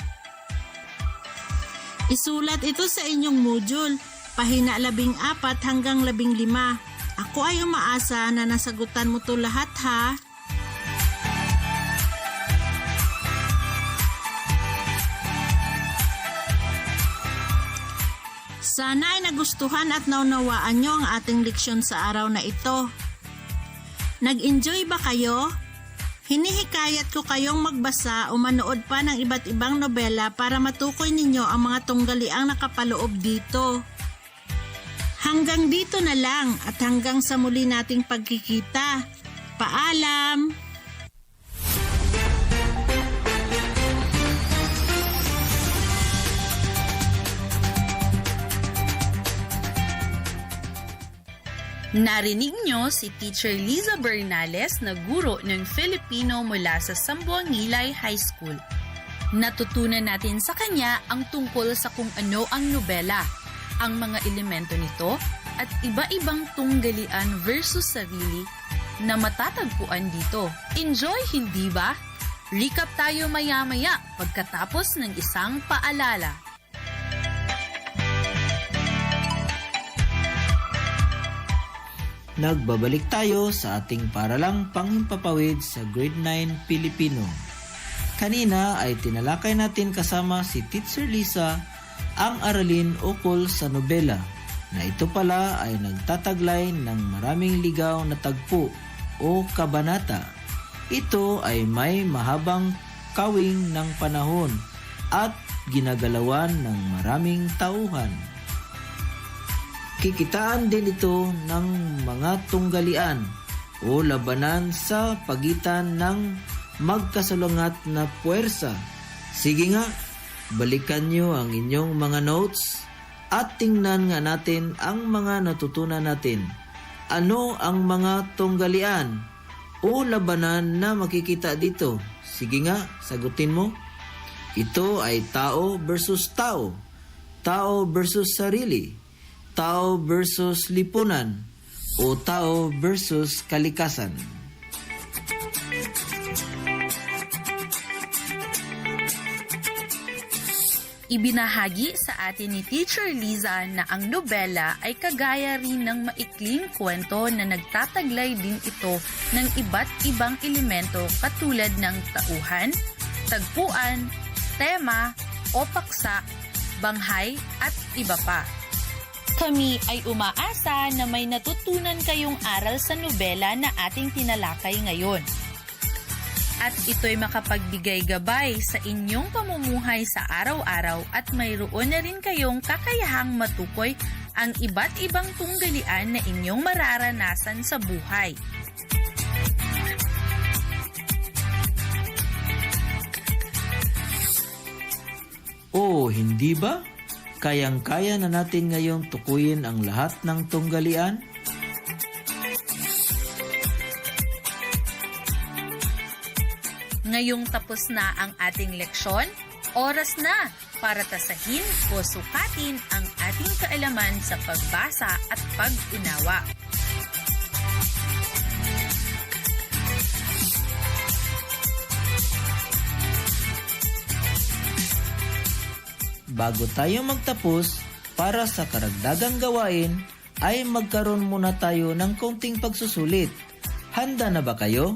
Isulat ito sa inyong module, pahina 14 hanggang 15. Ako ay umaasa na nasagutan mo to lahat ha. Sana ay nagustuhan at naunawaan nyo ang ating leksyon sa araw na ito. Nag-enjoy ba kayo? Hinihikayat ko kayong magbasa o manood pa ng iba't ibang nobela para matukoy ninyo ang mga tunggaliang nakapaloob dito. Hanggang dito na lang at hanggang sa muli nating pagkikita. Paalam! Narinig nyo si Teacher Liza Bernales na guro ng Filipino mula sa Sambuangilay High School. Natutunan natin sa kanya ang tungkol sa kung ano ang nobela, ang mga elemento nito, at iba-ibang tunggalian versus sarili na matatagpuan dito. Enjoy, hindi ba? Recap tayo maya-maya pagkatapos ng isang paalala. Nagbabalik tayo sa ating paralang panghimpapawid sa Grade 9 Filipino. Kanina ay tinalakay natin kasama si Teacher Lisa ang aralin ukol sa nobela na ito pala ay nagtataglay ng maraming ligaw na tagpo o kabanata. Ito ay may mahabang kawing ng panahon at ginagalawan ng maraming tauhan. Kikitaan din ito ng mga tunggalian o labanan sa pagitan ng magkasalungat na puwersa. Sige nga, balikan nyo ang inyong mga notes at tingnan nga natin ang mga natutunan natin. Ano ang mga tunggalian o labanan na makikita dito? Sige nga, sagutin mo. Ito ay tao versus tao, tao versus sarili, tao versus lipunan, o tao versus kalikasan. Ibinahagi sa atin ni Teacher Liza na ang nobela ay kagaya rin ng maikling kwento na nagtataglay din ito ng iba't ibang elemento katulad ng tauhan, tagpuan, tema o paksa, banghay at iba pa. Kami ay umaasa na may natutunan kayong aral sa nobela na ating tinalakay ngayon. At ito'y makapagbigay gabay sa inyong pamumuhay sa araw-araw at mayroon na rin kayong kakayahang matukoy ang iba't ibang tunggalian na inyong mararanasan sa buhay. O hindi ba? Kayang-kaya na natin ngayong tukuyin ang lahat ng tunggalian? Ngayong tapos na ang ating leksyon, oras na para tasahin o sukatin ang ating kaalaman sa pagbasa at pag-unawa. Bago tayo magtapos, para sa karagdagang gawain, ay magkaroon muna tayo ng konting pagsusulit. Handa na ba kayo?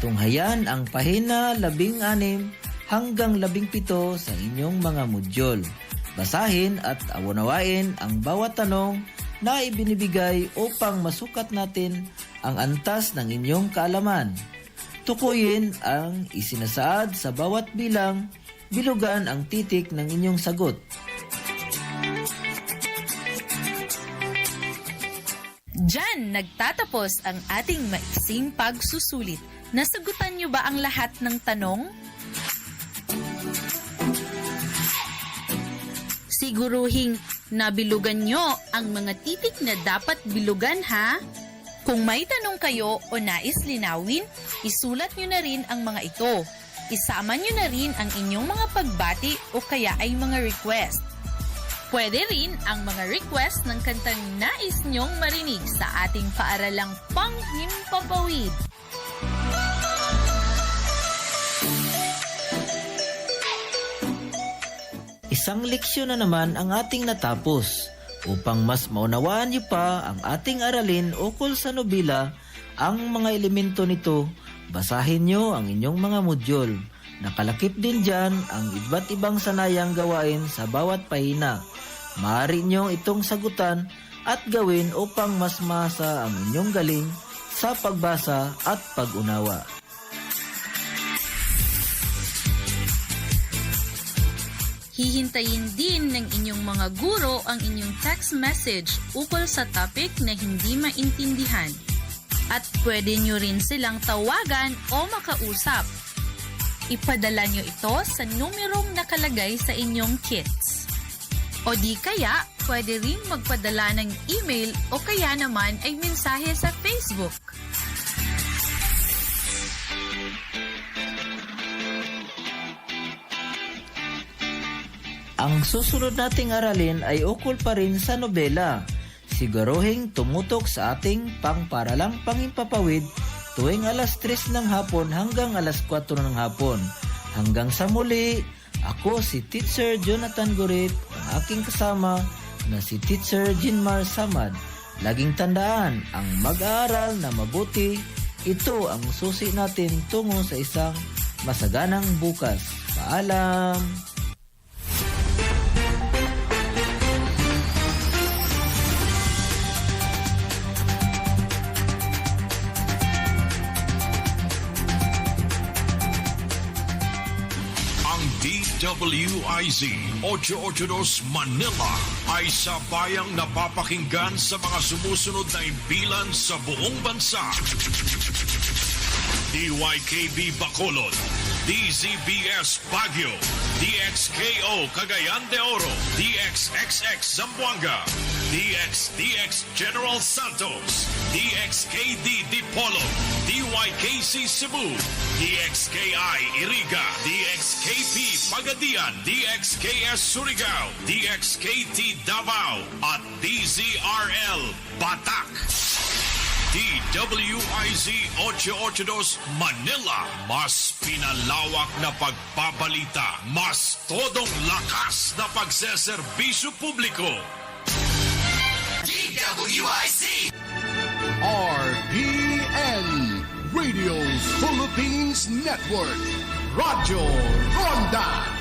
Tunghayan ang pahina 16 hanggang 17 sa inyong mga modyul. Basahin at awanawain ang bawat tanong na ibinibigay upang masukat natin ang antas ng inyong kaalaman. Tukuyin ang isinasaad sa bawat bilang, bilugan ang titik ng inyong sagot. Diyan nagtatapos ang ating maiksing pagsusulit. Nasagutan niyo ba ang lahat ng tanong? Siguruhing nabilugan niyo ang mga titik na dapat bilugan, ha? Kung may tanong kayo o nais linawin, isulat niyo na rin ang mga ito. Isama niyo na rin ang inyong mga pagbati o kaya ay mga request. Pwede rin ang mga request ng kantang nais niyong marinig sa ating paaralang panghimpapawid. Isang leksyon na naman ang ating natapos. Upang mas maunawaan niyo pa ang ating aralin ukol sa nobela, ang mga elemento nito, basahin niyo ang inyong mga modyul. Nakalakip din dyan ang iba't ibang sanayang gawain sa bawat pahina. Maaari niyo itong sagutan at gawin upang mas masa ang inyong galing sa pagbasa at pag-unawa. Hihintayin din ng inyong mga guro ang inyong text message ukol sa topic na hindi maintindihan. At pwede nyo rin silang tawagan o makausap. Ipadala nyo ito sa numerong nakalagay sa inyong kits. O di kaya, pwede rin magpadala ng email o kaya naman ay mensahe sa Facebook. Ang susunod nating aralin ay ukol pa rin sa nobela. Siguruhing tumutok sa ating pangparalang panghimpapawid tuwing alas 3 ng hapon hanggang alas 4 ng hapon. Hanggang sa muli, ako si Teacher Jonathan Gurit, ang aking kasama na si Teacher Jinmar Samad. Laging tandaan, ang mag-aaral na mabuti, ito ang susi natin tungo sa isang masaganang bukas. Paalam! WIZ 882 Manila ay sabayang napapakinggan sa mga sumusunod na impilan sa buong bansa. DYKB Bacolod, DZBS Baguio, DXKO Cagayan de Oro, DXXX Zamboanga, DXDX General Santos, DXKD Dipolo, DYKC Cebu, DXKI Iriga, DXKP Pagadian, DXKS Surigao, DXKT Davao, at DZRL Batak. DWIZ 882 Manila, mas pinalawak na pagbabalita, mas todong lakas na pagseserbisyo publiko. DWIZ RPN Radio Philippines Network, Radyo Ronda.